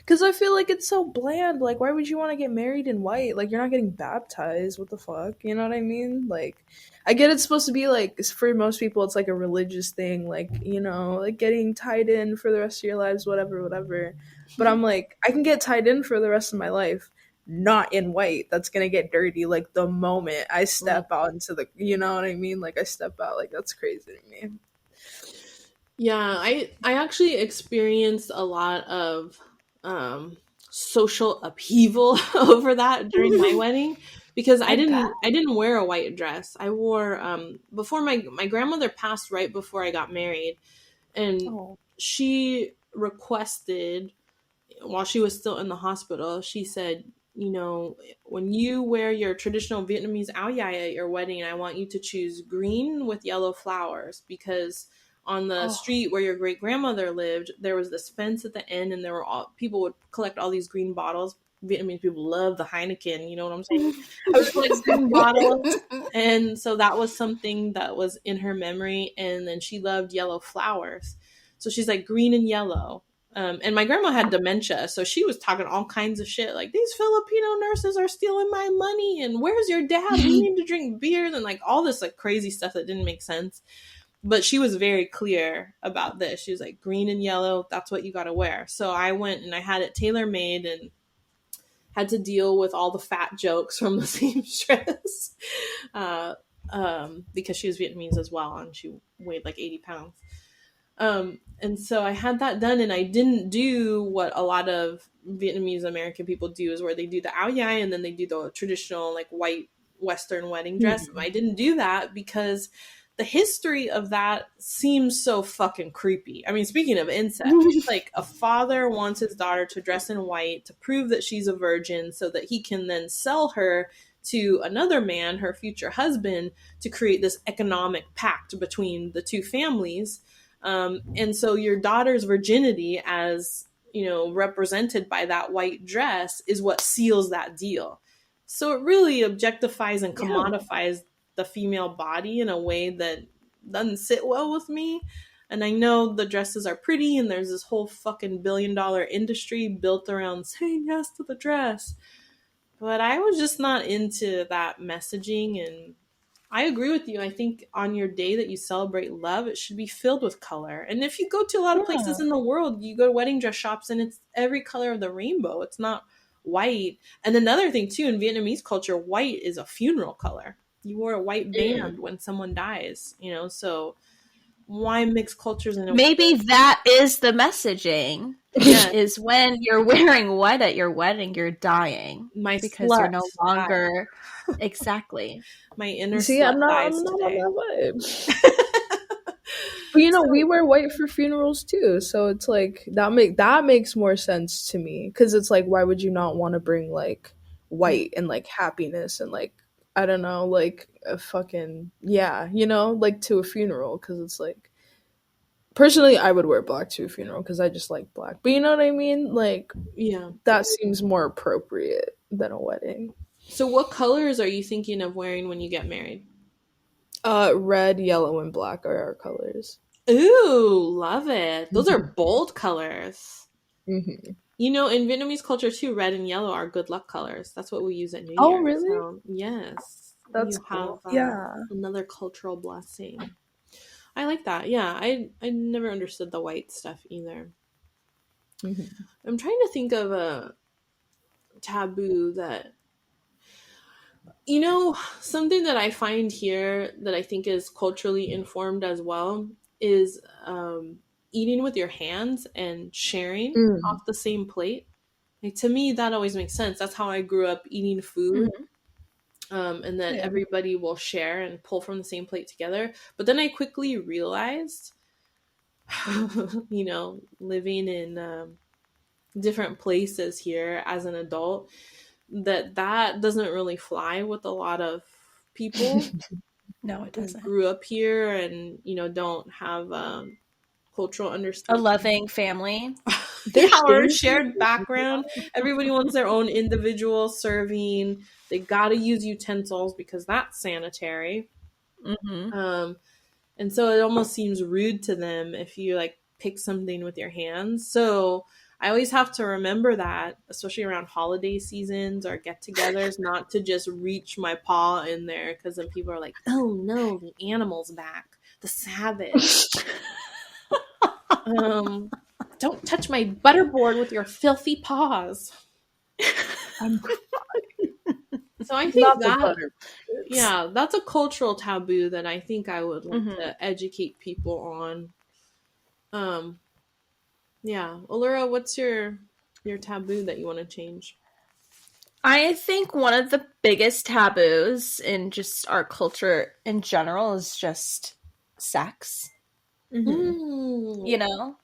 Because I feel like it's so bland. Like, why would you want to get married in white? Like, you're not getting baptized. What the fuck? You know what I mean? Like, I get it's supposed to be like, for most people, it's like a religious thing. Like, you know, like getting tied in for the rest of your lives, whatever. But I'm like, I can get tied in for the rest of my life, not in white. That's going to get dirty, like, the moment I step out into the, you know what I mean? Like, I step out. Like, that's crazy to me. Yeah, I actually experienced a lot of social upheaval over that during my wedding because I didn't wear a white dress. I wore before my grandmother passed right before I got married, and she requested while she was still in the hospital. She said, you know, when you wear your traditional Vietnamese áo dài at your wedding, I want you to choose green with yellow flowers because on the street where your great grandmother lived, there was this fence at the end, and there were people would collect all these green bottles. Vietnamese people love the Heineken, you know what I'm saying? I would collect green bottles, and so that was something that was in her memory. And then she loved yellow flowers, so she's like green and yellow. And my grandma had dementia, so she was talking all kinds of shit, like these Filipino nurses are stealing my money, and where's your dad? We need to drink beers, and like all this like crazy stuff that didn't make sense. But she was very clear about this. She was like, green and yellow, that's what you got to wear. So I went and I had it tailor-made and had to deal with all the fat jokes from the seamstress because she was Vietnamese as well, and she weighed like 80 pounds. And so I had that done, and I didn't do what a lot of Vietnamese American people do, is where they do the áo dài and then they do the traditional like white Western wedding dress. Mm-hmm. I didn't do that because the history of that seems so fucking creepy. I mean, speaking of incest, it's like a father wants his daughter to dress in white to prove that she's a virgin so that he can then sell her to another man, her future husband, to create this economic pact between the two families. And so your daughter's virginity, as you know, represented by that white dress, is what seals that deal. So it really objectifies and commodifies the female body in a way that doesn't sit well with me. And I know the dresses are pretty, and there's this whole fucking $1 billion industry built around saying yes to the dress. But I was just not into that messaging, and I agree with you. I think on your day that you celebrate love, it should be filled with color. And if you go to a lot of places in the world, you go to wedding dress shops and it's every color of the rainbow. It's not white. And another thing too, in Vietnamese culture, white is a funeral color. You wore a white band when someone dies, you know, so why mix cultures in a Maybe that is the messaging. Is when you're wearing white at your wedding, you're dying. Because you're no longer exactly. My inner I'm not on that vibe. But we wear white for funerals too, so it's like that makes more sense to me because it's like, why would you not want to bring like white and like happiness and like, I don't know, like a fucking, yeah, like to a funeral? Because it's like, personally, I would wear black to a funeral because I just like black. But you know what I mean? Like, Yeah. that seems more appropriate than a wedding. So what colors are you thinking of wearing when you get married? Red, yellow, and black are our colors. Ooh, love it. Those are bold colors. Mm-hmm. You know, in Vietnamese culture too, red and yellow are good luck colors. That's what we use at New Oh, Year's. really? So, yes, That's you cool. have Yeah. another cultural blessing. I like that. Yeah, I never understood the white stuff either. Mm-hmm. I'm trying to think of a taboo that, something that I find here that I think is culturally informed as well is eating with your hands and sharing Mm. off the same plate. Like, to me, that always makes sense. That's how I grew up eating food. Mhm. And that Yeah. everybody will share and pull from the same plate together. But then I quickly realized, living in different places here as an adult, that doesn't really fly with a lot of people No, it who doesn't. grew up here and don't have cultural A understanding. loving family. They have a shared background. Everybody wants their own individual serving. They gotta use utensils because that's sanitary. Mm-hmm. And so it almost seems rude to them if you like pick something with your hands. So I always have to remember that, especially around holiday seasons or get-togethers, not to just reach my paw in there because then people are like, "Oh no, the animal's back, the savage." Don't touch my butterboard with your filthy paws. I'm So I think not the that, butter. yeah, that's a cultural taboo that I think I would like Mm-hmm. to educate people on. Yeah, Allura, what's your taboo that you want to change? I think one of the biggest taboos in just our culture in general is just sex. Mm. You know?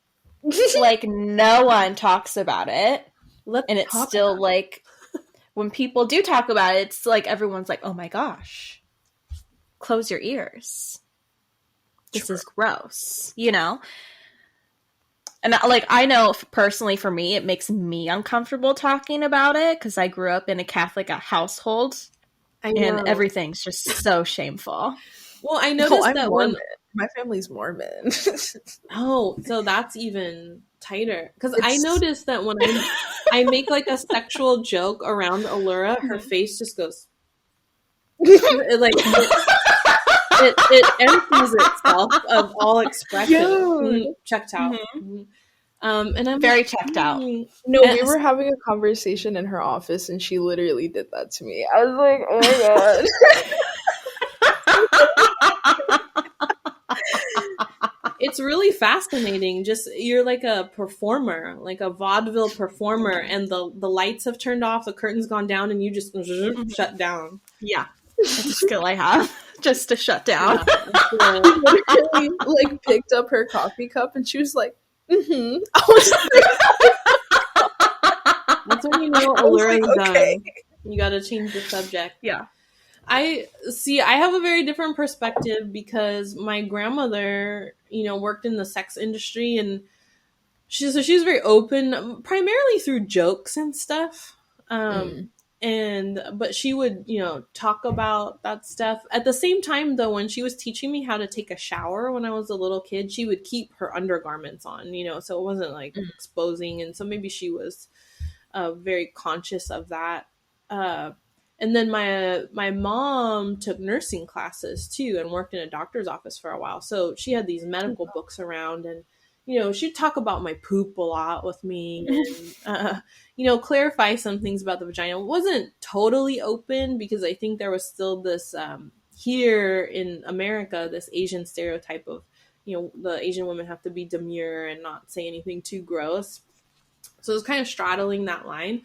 Like, no one talks about it. Let's And it's talk still about like, when people do talk about it, it's like everyone's like, oh my gosh, close your ears. This is gross, And like, I know personally for me, it makes me uncomfortable talking about it because I grew up in a Catholic household I know. and everything's just so shameful. Well, I noticed I'm that Mormon. My family's Mormon. so that's even tighter. Because I noticed that when I make like a sexual joke around Allura, her face just goes, it empties itself of all expression. Checked out. Mm-hmm. And I'm very like, checked out. No, we were having a conversation in her office and she literally did that to me. I was like, oh my god. It's really fascinating. Just, you're like a performer, like a vaudeville performer, and the lights have turned off, the curtain's gone down, and you just shut down. Yeah. It's a skill I have, just to shut down. Yeah, she literally like picked up her coffee cup and she was like, mm-hmm. I was like, that's when you know Allura's done. You gotta change the subject. Yeah. I have a very different perspective because my grandmother, worked in the sex industry, and she was very open, primarily through jokes and stuff. But she would, talk about that stuff. At the same time, though, when she was teaching me how to take a shower when I was a little kid, she would keep her undergarments on, so it wasn't like exposing. And so maybe she was very conscious of that. And then my mom took nursing classes too and worked in a doctor's office for a while. So she had these medical books around, and she'd talk about my poop a lot with me and clarify some things about the vagina. It wasn't totally open because I think there was still this here in America, this Asian stereotype of the Asian women have to be demure and not say anything too gross. So it was kind of straddling that line.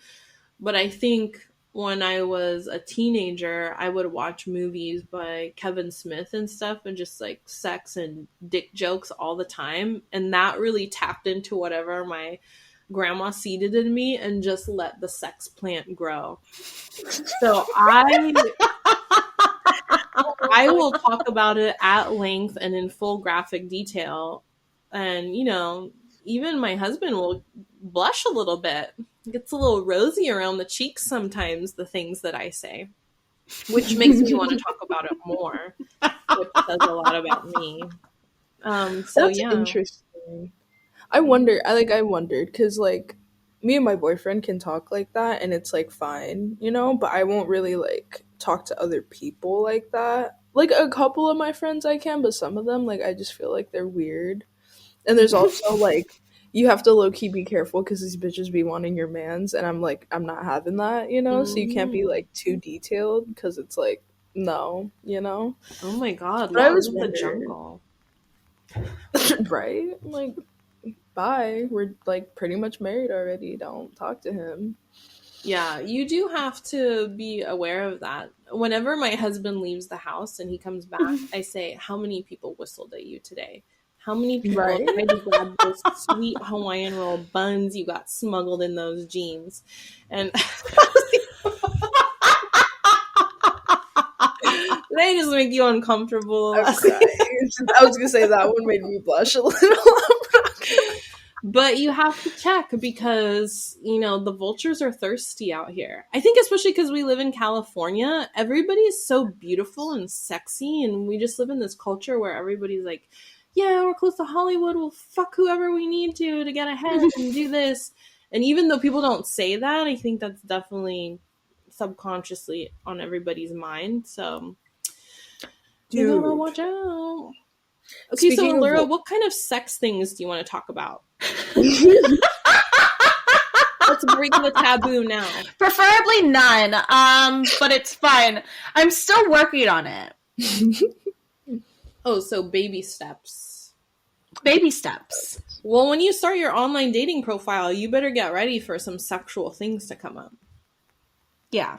But I think when I was a teenager, I would watch movies by Kevin Smith and stuff and just like sex and dick jokes all the time. And that really tapped into whatever my grandma seeded in me and just let the sex plant grow. So I will talk about it at length and in full graphic detail. And, you know, even my husband will blush a little bit. It gets a little rosy around the cheeks sometimes, the things that I say, which makes me want to talk about it more, which says a lot about me. So, That's yeah. interesting. I wondered because like me and my boyfriend can talk like that and it's like fine, you know, but I won't really like talk to other people like that. Like a couple of my friends I can, but some of them like I just feel like they're weird. And there's also like you have to low key be careful because these bitches be wanting your mans, and I'm like I'm not having that, you know. So you can't be like too detailed because it's like no, you know. Oh my God, But I laws was of the wondering, jungle. right? Like bye. We're like pretty much married already. Don't talk to him. Yeah, you do have to be aware of that. Whenever my husband leaves the house and he comes back, I say, how many people whistled at you today? How many people Right? tried to grab those sweet Hawaiian roll buns you got smuggled in those jeans? And they just make you uncomfortable. I'm crying. I was gonna say that one made me blush a little. But you have to check because, you know, the vultures are thirsty out here. I think especially because we live in California, everybody is so beautiful and sexy, and we just live in this culture where everybody's like, yeah, we're close to Hollywood, we'll fuck whoever we need to get ahead and do this. And even though people don't say that, I think that's definitely subconsciously on everybody's mind. So you gotta watch out. Okay, so Speaking of Laura, what kind of sex things do you want to talk about? Let's break the taboo now. Preferably none. But it's fine. I'm still working on it. Oh, so baby steps. Baby steps. Well, when you start your online dating profile, you better get ready for some sexual things to come up. Yeah.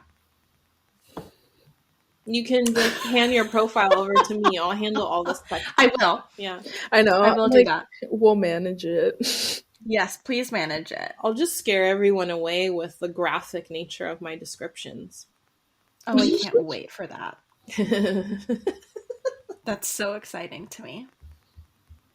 You can just hand your profile over to me. I'll handle all this stuff. I will. Yeah. I know. I will do that. We'll manage it. Yes, please manage it. I'll just scare everyone away with the graphic nature of my descriptions. Oh, I can't wait for that. That's so exciting to me.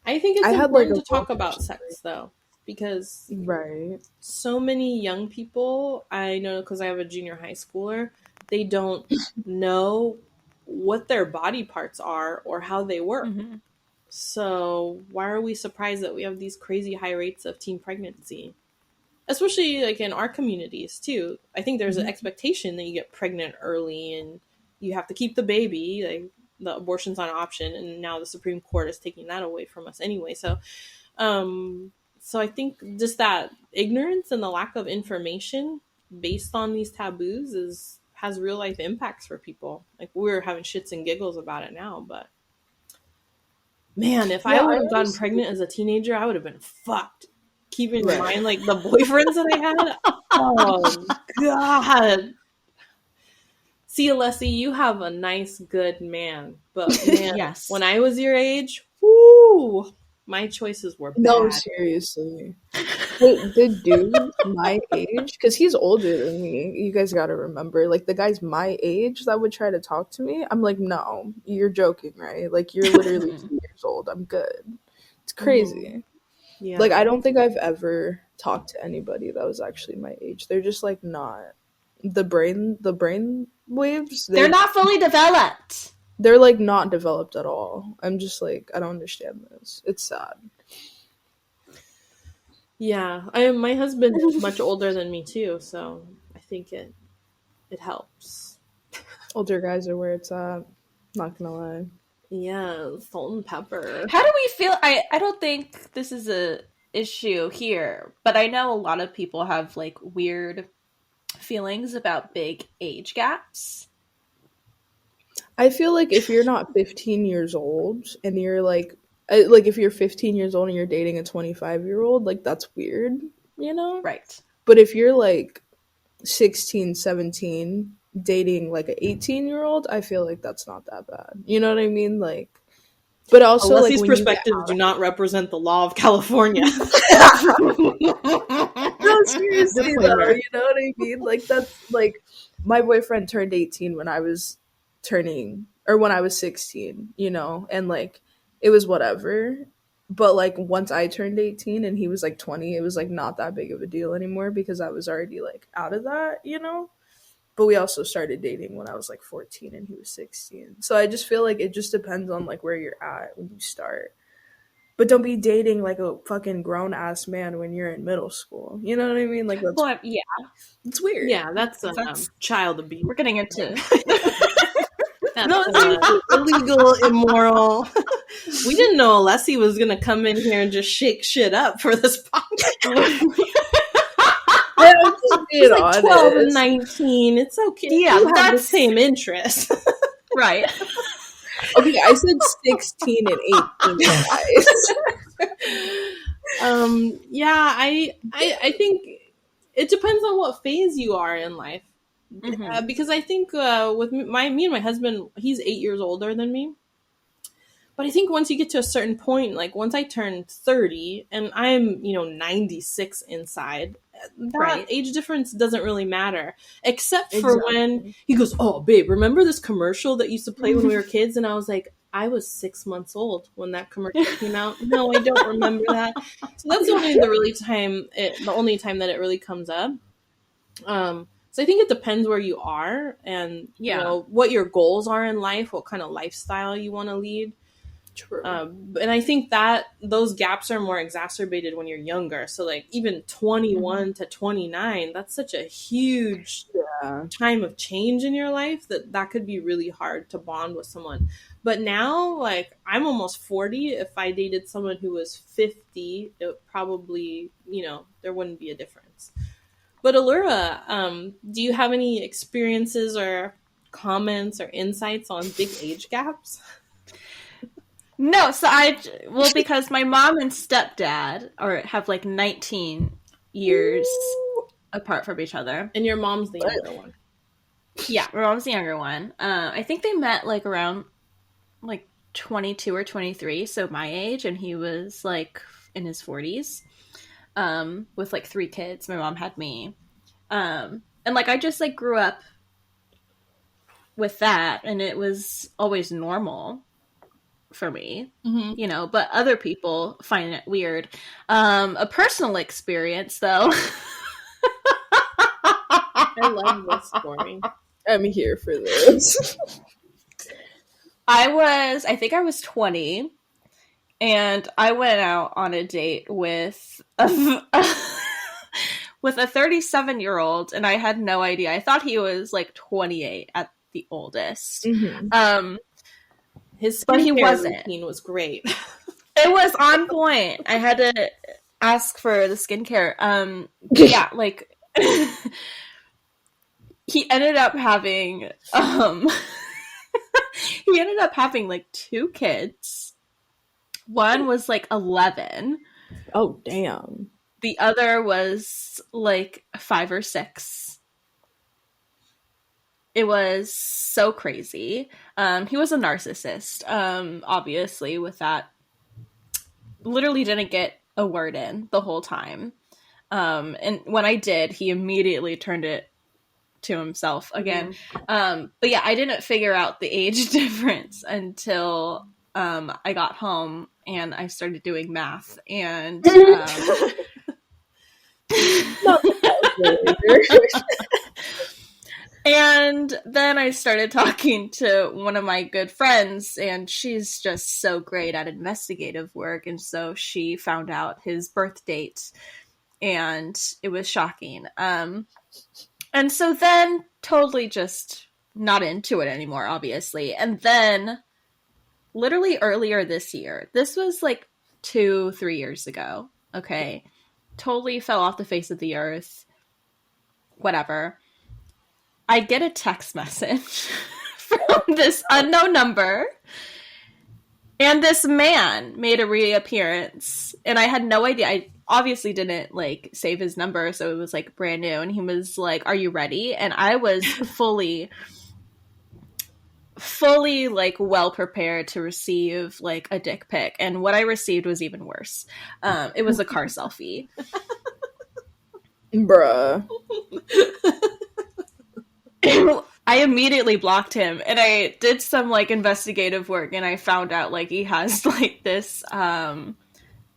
I think it's important to talk about sex, though, because right, so many young people, I know because I have a junior high schooler, they don't know what their body parts are or how they work. Mm-hmm. So why are we surprised that we have these crazy high rates of teen pregnancy? Especially like in our communities too. I think there's an expectation that you get pregnant early and you have to keep the baby. Like the abortion's not an option, and now the Supreme Court is taking that away from us anyway. So I think just that ignorance and the lack of information based on these taboos has real life impacts for people. Like we're having shits and giggles about it now, but man, if I would have gotten pregnant as a teenager, I would have been fucked. Keeping in mind like the boyfriends that I had. Oh God. See, Alesi, you have a nice, good man. But man, yes. When I was your age, whoo, my choices were bad. No, seriously. The dude my age, because he's older than me, you guys gotta remember, like the guys my age that would try to talk to me, I'm like, no, you're joking, right? Like you're literally 2 years old. I'm good. It's crazy. Yeah. Like I don't think I've ever talked to anybody that was actually my age. They're just like not the brain waves. They're not fully developed. They're like not developed at all. I'm just like, I don't understand this. It's sad. Yeah, my husband is much older than me too, so I think it helps. Older guys are where it's at. Not gonna lie. Yeah, salt and pepper. How do we feel? I don't think this is a issue here, but I know a lot of people have like weird feelings about big age gaps. I feel like if you're not 15 years old and you're like if you're 15 years old and you're dating a 25-year-old, like that's weird, you know? Right. But if you're like 16, 17, dating like an 18-year-old, I feel like that's not that bad. You know what I mean? Like, but also like Alessi's when you get perspectives do not represent the law of California. no, seriously though, Disclaimer. you know what I mean? Like that's like my boyfriend turned 18 when I was turning or when I was 16, you know, and like it was whatever. But like once I turned 18 and he was like 20, it was like not that big of a deal anymore because I was already like out of that, you know? But we also started dating when I was like 14 and he was 16. So I just feel like it just depends on like where you're at when you start. But don't be dating like a fucking grown ass man when you're in middle school. You know what I mean? Like that's Well, yeah, it's weird. Yeah, that's That's- child abuse. we're getting into. That's No, illegal, immoral. We didn't know Alessi was gonna come in here and just shake shit up for this podcast. Yeah, I'm just being She's like 12 and honest. 19. It's okay. Yeah, You have the that's- same interest. Right. Okay, I said 16 and 18, guys. Yeah, I think it depends on what phase you are in life. Mhm. Because I think with me and my husband, he's 8 years older than me. But I think once you get to a certain point, like once I turned 30 and I'm, 96 inside, that Right. age difference doesn't really matter. Except for Exactly. when he goes, "Oh, babe, remember this commercial that used to play when we were kids?" And I was like, I was 6 months old when that commercial came out. No, I don't remember that. So that's the only time that it really comes up. So I think it depends where you are and what your goals are in life, what kind of lifestyle you want to lead. True. And I think that those gaps are more exacerbated when you're younger. So like even 21 to 29, that's such a huge time of change in your life that could be really hard to bond with someone. But now, like I'm almost 40. If I dated someone who was 50, it probably, there wouldn't be a difference. But Allura, do you have any experiences or comments or insights on big age gaps? No, so because my mom and stepdad have like 19 years apart from each other. And your mom's the younger one. Yeah, my mom's the younger one. I think they met like around like 22 or 23, so my age, and he was like in his 40s, with like 3 kids. My mom had me. And like I just like grew up with that, and it was always normal for me, but other people find it weird. A personal experience though. I love this story. I'm here for this. I think I was 20, and I went out on a date with a 37-year-old, and I had no idea. I thought he was like 28 at the oldest. Mm-hmm. His but he wasn't. Routine was great. It was on point. I had to ask for the skincare. Yeah, like he ended up having like 2 kids. One was like 11. Oh, damn. The other was like 5 or 6. It was so crazy. He was a narcissist, obviously, with that. Literally didn't get a word in the whole time. And when I did, he immediately turned it to himself again. But yeah, I didn't figure out the age difference until I got home and I started doing math. And and then I started talking to one of my good friends, and she's just so great at investigative work. And so she found out his birth date, and it was shocking. And so then totally just not into it anymore, obviously. And then literally earlier this year, this was like 2-3 years ago. Okay. Totally fell off the face of the earth. Whatever. I get a text message from this unknown number, and this man made a reappearance, and I had no idea. obviously didn't like save his number, so it was like brand new, and he was like, "Are you ready?" And I was fully like well prepared to receive like a dick pic, and what I received was even worse. It was a car selfie. Bruh. I immediately blocked him, and I did some like investigative work, and I found out like he has like this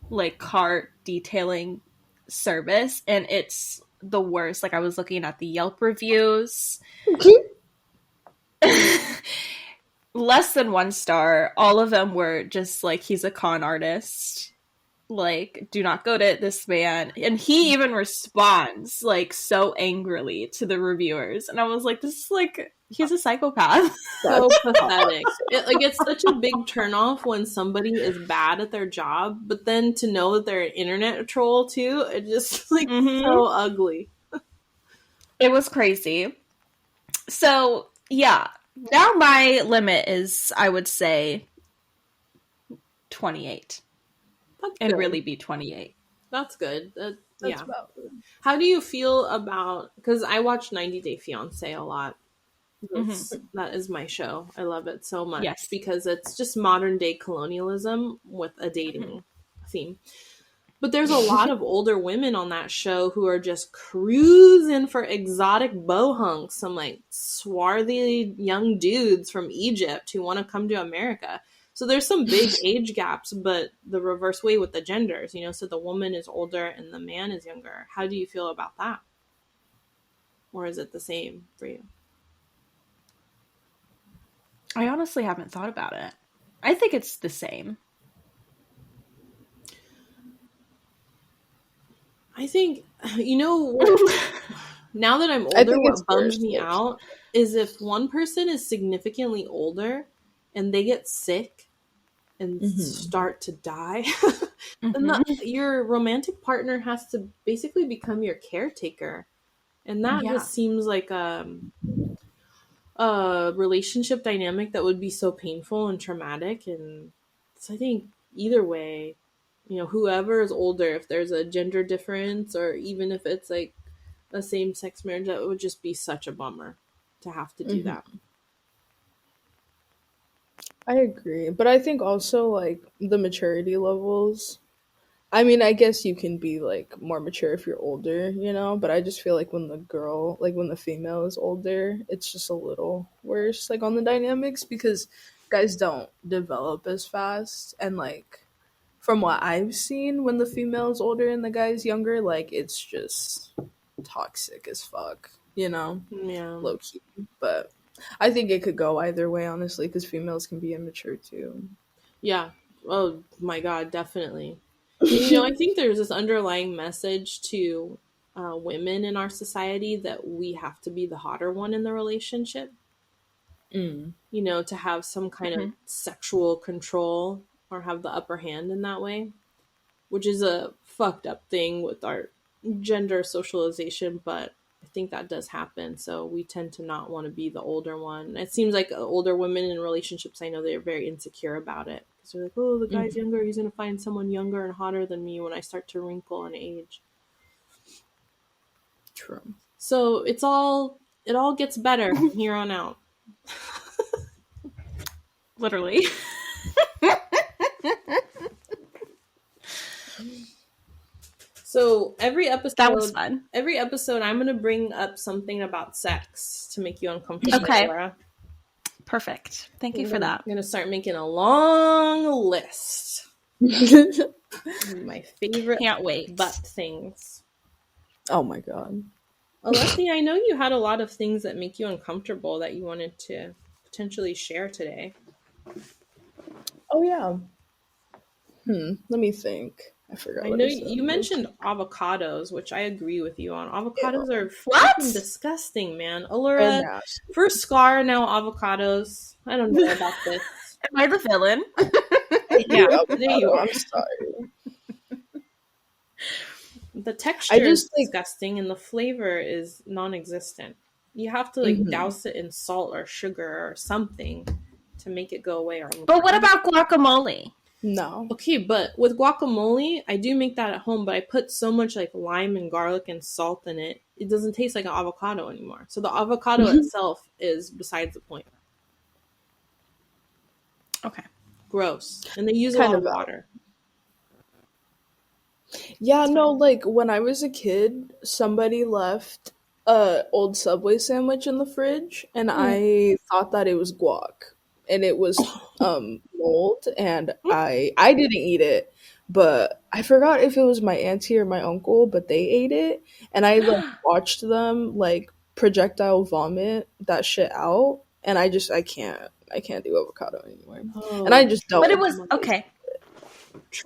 like car detailing service, and it's the worst. Like I was looking at the Yelp reviews. Less than 1 star. All of them were just like, he's a con artist. Like, do not go to this man. And he even responds like so angrily to the reviewers. And I was like, this is like, he's a psychopath. So pathetic. It's such a big turnoff when somebody is bad at their job, but then to know that they're an internet troll too, it just like so ugly. It was crazy. So yeah, now my limit is, I would say, 28. And really be 28. That's good. That's yeah. valid. How do you feel about, because I watch 90 Day Fiancé a lot. That is my show. I love it so much. Yes. Because it's just modern day colonialism with a dating theme. But there's a lot of older women on that show who are just cruising for exotic bohunks, some like swarthy young dudes from Egypt who want to come to America. So there's some big age gaps, but the reverse way with the genders, so the woman is older and the man is younger. How do you feel about that? Or is it the same for you? I honestly haven't thought about it. I think it's the same. I think, now that I'm older, what bums me out is if one person is significantly older and they get sick and start to die, then your romantic partner has to basically become your caretaker. And that just seems like a relationship dynamic that would be so painful and traumatic. And so I think either way, whoever is older, if there's a gender difference or even if it's like a same-sex marriage, that would just be such a bummer to have to do that. I agree. But I think also like the maturity levels. I mean, I guess you can be like more mature if you're older, but I just feel like when the female is older, it's just a little worse like on the dynamics because guys don't develop as fast. And like from what I've seen, when the female is older and the guy's younger, like it's just toxic as fuck, Yeah. Low key. But I think it could go either way, honestly, because females can be immature too. Yeah. Oh my God, definitely. And, I think there's this underlying message to women in our society that we have to be the hotter one in the relationship. To have some kind of sexual control or have the upper hand in that way, which is a fucked up thing with our gender socialization, but I think that does happen. So we tend to not want to be the older one. It seems like older women in relationships, I know they're very insecure about it. Because they're like, oh, the guy's younger. He's going to find someone younger and hotter than me when I start to wrinkle and age. True. So it all gets better from here on out. Literally. So every episode, that was fun. Every episode, I'm going to bring up something about sex to make you uncomfortable, okay. Laura. Perfect. Thank you for that. I'm going to start making a long list. My favorite Can't wait. butt things. Oh my God. Alesi, I know you had a lot of things that make you uncomfortable that you wanted to potentially share today. Oh yeah. Let me think. I forgot. I know you mentioned avocados, which I agree with you on. Avocados are fucking disgusting, man. Allura, first scar, now avocados. I don't know about this. Am I the villain? Yeah, there you are. I'm sorry. The texture is disgusting and the flavor is non-existent. You have to douse it in salt or sugar or something to make it go away. But what about guacamole? No. Okay, but with guacamole, I do make that at home, but I put so much like lime and garlic and salt in it, it doesn't taste like an avocado anymore. So the avocado itself is besides the point. Okay. Gross. And they use a Kind lot of of valid. water. Yeah, That's no, fine. like when I was a kid, somebody left a old Subway sandwich in the fridge and I thought that it was guac and it was mold and I didn't eat it, but I forgot if it was my auntie or my uncle, but they ate it and I like watched them like projectile vomit that shit out and I can't do avocado anymore. And I Oh, just But don't. it was trauma. okay.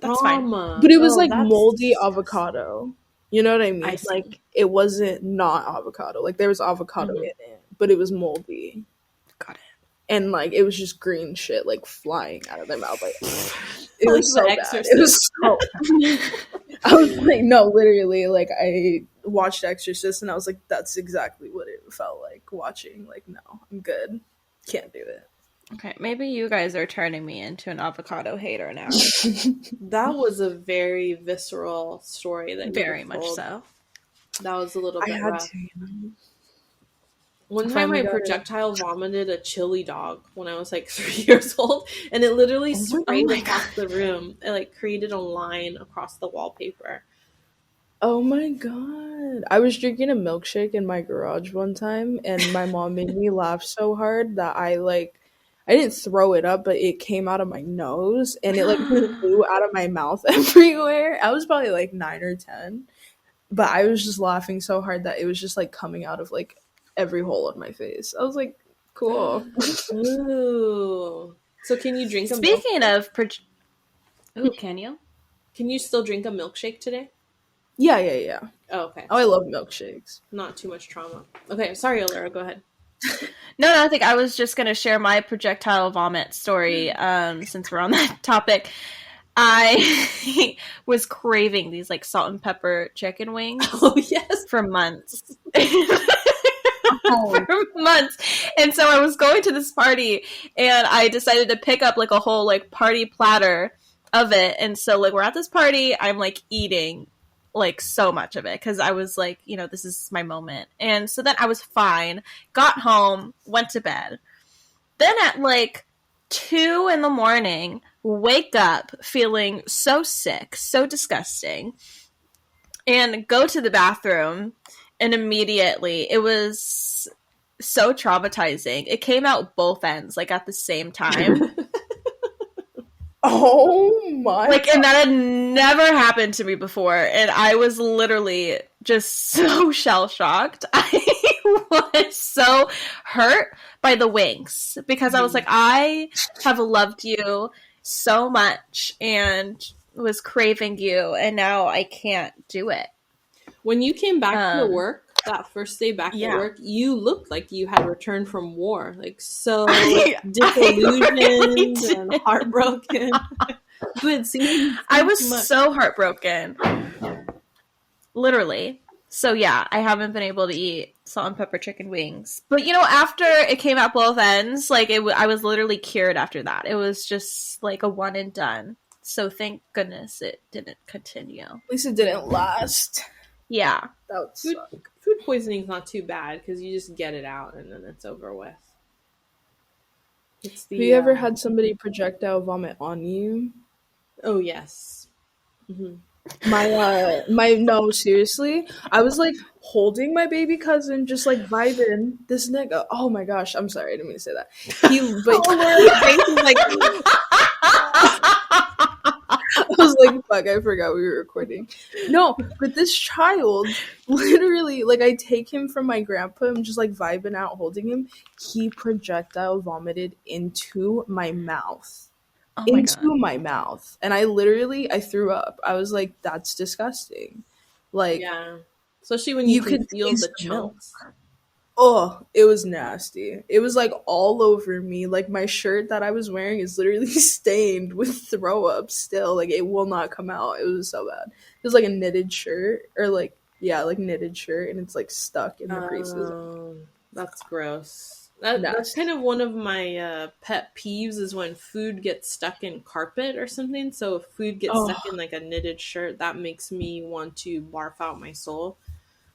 That's fine. Trauma. But it was Oh, like that's moldy disgusting. avocado. You know what I I mean? see. Like it wasn't not avocado. Like there was avocado Mhm. in it, but it was moldy. Got And like it was just green shit like flying out of their mouth. Like it Like was The so bad. It was Exorcist. so I was like, no, literally, like I watched Exorcist and I was like, that's exactly what it felt like watching. Like, no, I'm good. Can't do it. Okay, maybe you guys are turning me into an avocado hater now. That was a very visceral story that you Very just much told. so. That was a little I bit had rough. to, you know. One I time finally I got it. projectile vomited a chili dog when I was like 3 years old, and it literally Oh my, Oh sprayed my across god. the room. It like created a line across the wallpaper. oh my god. I was drinking a milkshake in my garage one time and my mom made me laugh so hard that I didn't throw it up, but it came out of my nose and it like flew out of my mouth everywhere. I was probably like 9 or 10. But I was just laughing so hard that it was just like coming out of like every hole in my face. I was like, cool. Ooh. So can you drink a Speaking milkshake? of Ooh, can you? Can you still drink a milkshake today? Yeah, yeah, yeah. Oh, okay. Oh, I So love milkshakes. not too much trauma. Okay, sorry, Alara, go ahead. No, I think I was just gonna share my projectile vomit story, since we're on that topic. I was craving these like salt and pepper chicken wings Oh yes. for months. Oh, For months. And so I was going to this party and I decided to pick up like a whole like party platter of it. And so like we're at this party, I'm like eating like so much of it because I was like, this is my moment. And so then I was fine, got home, went to bed. Then at like 2 in the morning, wake up feeling so sick, so disgusting, and go to the bathroom. And immediately it was so traumatizing. It came out both ends, like at the same time. oh my Like, and that had never happened to me before. And I was literally just so shell shocked. I was so hurt by the wings because I was like, I have loved you so much and was craving you, and now I can't do it. When you came back to Um, work, that first day back at yeah. work, you looked like you had returned from war. Like so I disillusioned really and did. heartbroken. You had seen I too was much. so heartbroken. Literally. So yeah, I haven't been able to eat salt and pepper chicken wings. But after it came out both ends, like I was literally cured after that. It was just like a one and done. So thank goodness it didn't continue. At least it didn't last. Yeah. That would Food, suck. food poisoning is not too bad because you just get it out and then it's over with. It's Have the you ever had somebody projectile vomit on you? oh yes. Hmm. My no, seriously. I was like holding my baby cousin, just like vibing. This nigga, oh my gosh, I'm sorry, I didn't mean to say that. But Oh, Laura's face is like I was like, fuck, I forgot we were recording. No, but this child, literally, like, I take him from my grandpa, I'm just like vibing out, holding him. He projectile vomited into my mouth. Oh my god. Into my mouth. And I threw up. I was like, that's disgusting. Like, yeah. Especially when you you can could feel taste the the milk. chunks. Oh, it was nasty. It was like all over me. Like my shirt that I was wearing is literally stained with throw up still. Like it will not come out. It was so bad. It was like a knitted shirt or like knitted shirt and it's like stuck in the creases. That's gross. That's kind Nasty. of one of my pet peeves is when food gets stuck in carpet or something. So if food gets Oh. stuck in like a knitted shirt, that makes me want to barf out my soul.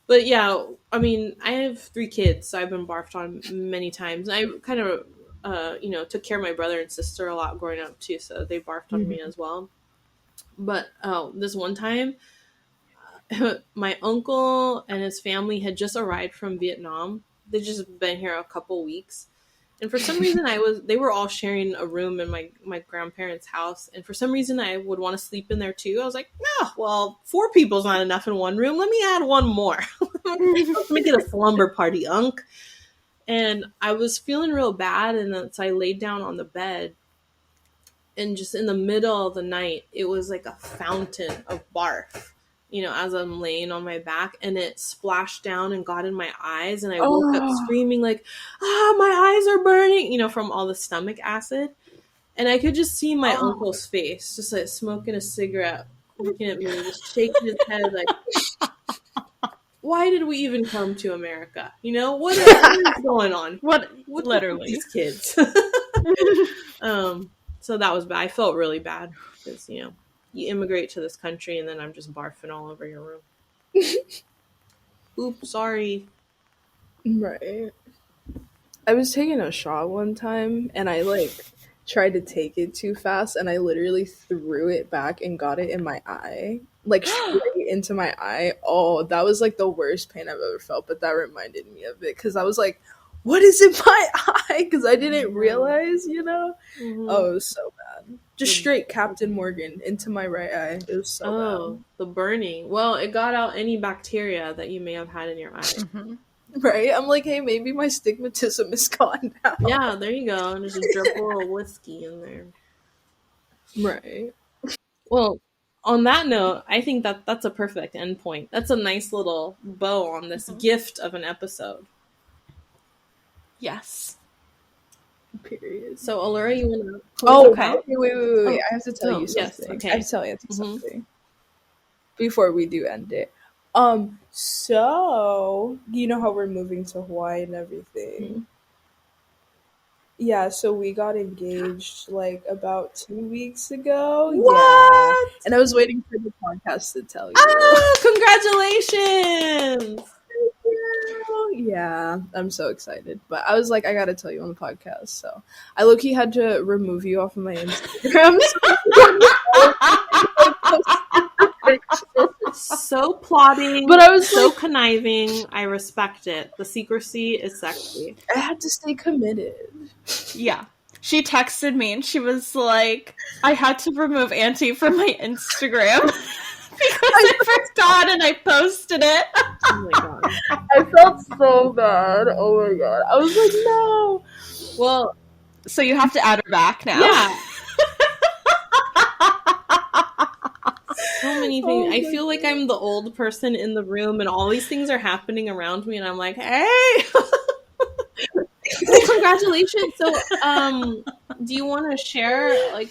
But yeah, I mean, I have 3 kids, so I've been barfed on many times. I kind of, took care of my brother and sister a lot growing up too, so they barfed on me Mhm. as well. But this one time, my uncle and his family had just arrived from Vietnam. They'd just been here a couple weeks. And for some reason they were all sharing a room in my grandparents' house. And for some reason I would want to sleep in there too. I was like, no, well, 4 people's not enough in one room. Let me add one more. Let's make it a slumber party, Unc. And I was feeling real bad, and then so I laid down on the bed, and just in the middle of the night, it was like a fountain of barf, as I'm laying on my back, and it splashed down and got in my eyes, and I woke up Oh. screaming like, my eyes are burning, from all the stomach acid. And I could just see my Oh. uncle's face, just like smoking a cigarette, looking at me, just shaking his head like, why did we even come to America? What is going on? What? What's up with Literally. these kids? So that was bad. I felt really bad because, you immigrate to this country and then I'm just barfing all over your room. Oops, sorry. Right. I was taking a shot one time and I like tried to take it too fast and I literally threw it back and got it in my eye. Like straight into my eye. Oh, that was like the worst pain I've ever felt, but that reminded me of it because I was like, what is in my eye? Because I didn't realize, Mm-hmm. Oh, it was so bad. Just straight Captain Morgan into my right eye. It was so Oh, bad. the burning. Well, it got out any bacteria that you may have had in your eye. Mhm. Right? I'm like, hey, maybe my stigmatism is gone now. Yeah, there you go. And just drip a little whiskey in there. Right. Well, on that note, I think that that's a perfect endpoint. That's a nice little bow on this Mhm. gift of an episode. Yes. Period. So, Allura, you want to close Oh, us Okay. out? okay, wait. Oh. I have to tell Oh, you yes. something. I have Okay. to tell you Mm-hmm. something before we do end it. So you know how we're moving to Hawaii and Mm-hmm. everything. Yeah, so we got engaged like about 2 weeks ago. Yeah. What? And I was waiting for the podcast to tell you. Ah, congratulations! Yeah, I'm so excited. But I was like, I gotta tell you on the podcast. So I low-key had to remove you off of my Instagram. So plotting, But I was so like, conniving. I respect it. The secrecy is sexy. I had to stay committed. Yeah. She texted me and she was like, I had to remove Auntie from my Instagram because I forgot and I posted it. Oh my god. I felt so bad. Oh my god. I was like, no. Well, So you have to add her back now. yeah. So many things. Oh I my feel like God. I'm the old person in the room and all these things are happening around me and I'm like, hey. Well, congratulations. So, do you want to share like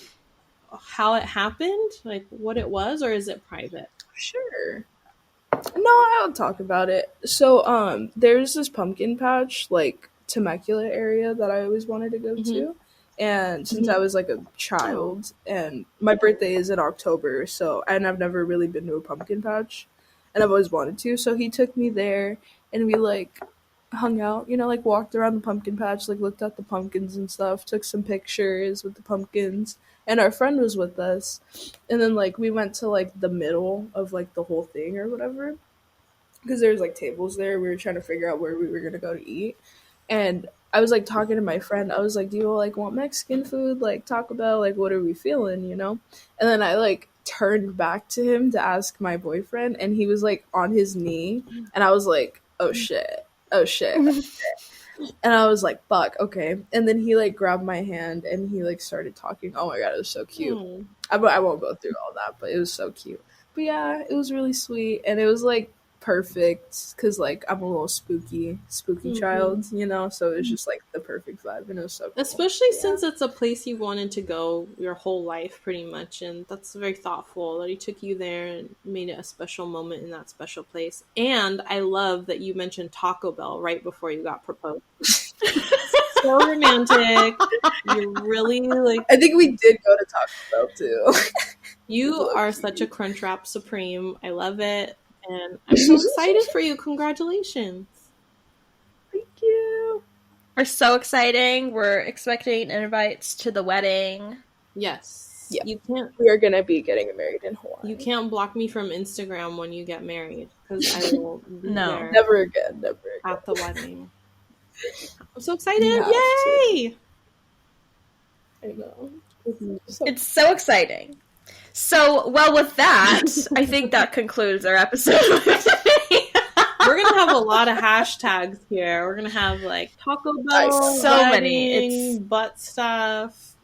how it happened, like what it was, or is it private? Sure. No, I'll talk about it. So, there's this pumpkin patch, like Temecula area that I always wanted to go Mm-hmm. to. And since I Mm-hmm. was like a Oh. child, and my birthday is in October, and I've never really been to a pumpkin patch, and I've always wanted to. So he took me there, and we like hung out, like walked around the pumpkin patch, like looked at the pumpkins and stuff, took some pictures with the pumpkins, and our friend was with us. And then like we went to like the middle of like the whole thing or whatever because there's like tables there. We were trying to figure out where we were gonna go to eat, and I was like talking to my friend. I was like, "Do you like want Mexican food? Like Taco Bell? Like what are we feeling? You know?" And then I like turned back to him to ask my boyfriend, and he was like on his knee, and I was like, "Oh shit! Oh shit!" And I was like, "Fuck, okay." And then he like grabbed my hand and he like started talking. Oh my god, it was so cute. Hmm. I won't go through all that, but it was so cute. But yeah, it was really sweet, and it was like perfect because like I'm a little spooky Mm-hmm. child, so it was just like the perfect vibe, and it was so cool. Especially since it's a place you wanted to go your whole life, pretty much, and that's very thoughtful that he took you there and made it a special moment in that special place. And I love that you mentioned Taco Bell right before you got proposed. So romantic. You really like. I think we did go to Taco Bell too. You are such a Crunchwrap Supreme. I love it, and I'm so excited for you. Congratulations! Thank you. We're so exciting. We're expecting invites to the wedding. Yes. Yeah. You can't. We are gonna be getting married in Hawaii. You can't block me from Instagram when you get married, because I will be there Never again. at the wedding. I'm so excited! You have Yay! I know. It's so exciting. So, well, with that, I think that concludes our episode. We're gonna have a lot of hashtags here. We're gonna have like Taco Bell, so many. it's butt stuff,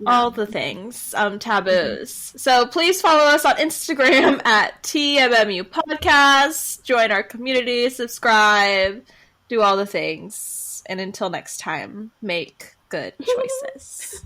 all the things. Taboos. So please follow us on Instagram at TMMU Podcast. Join our community, subscribe, do all the things. And until next time, make good choices.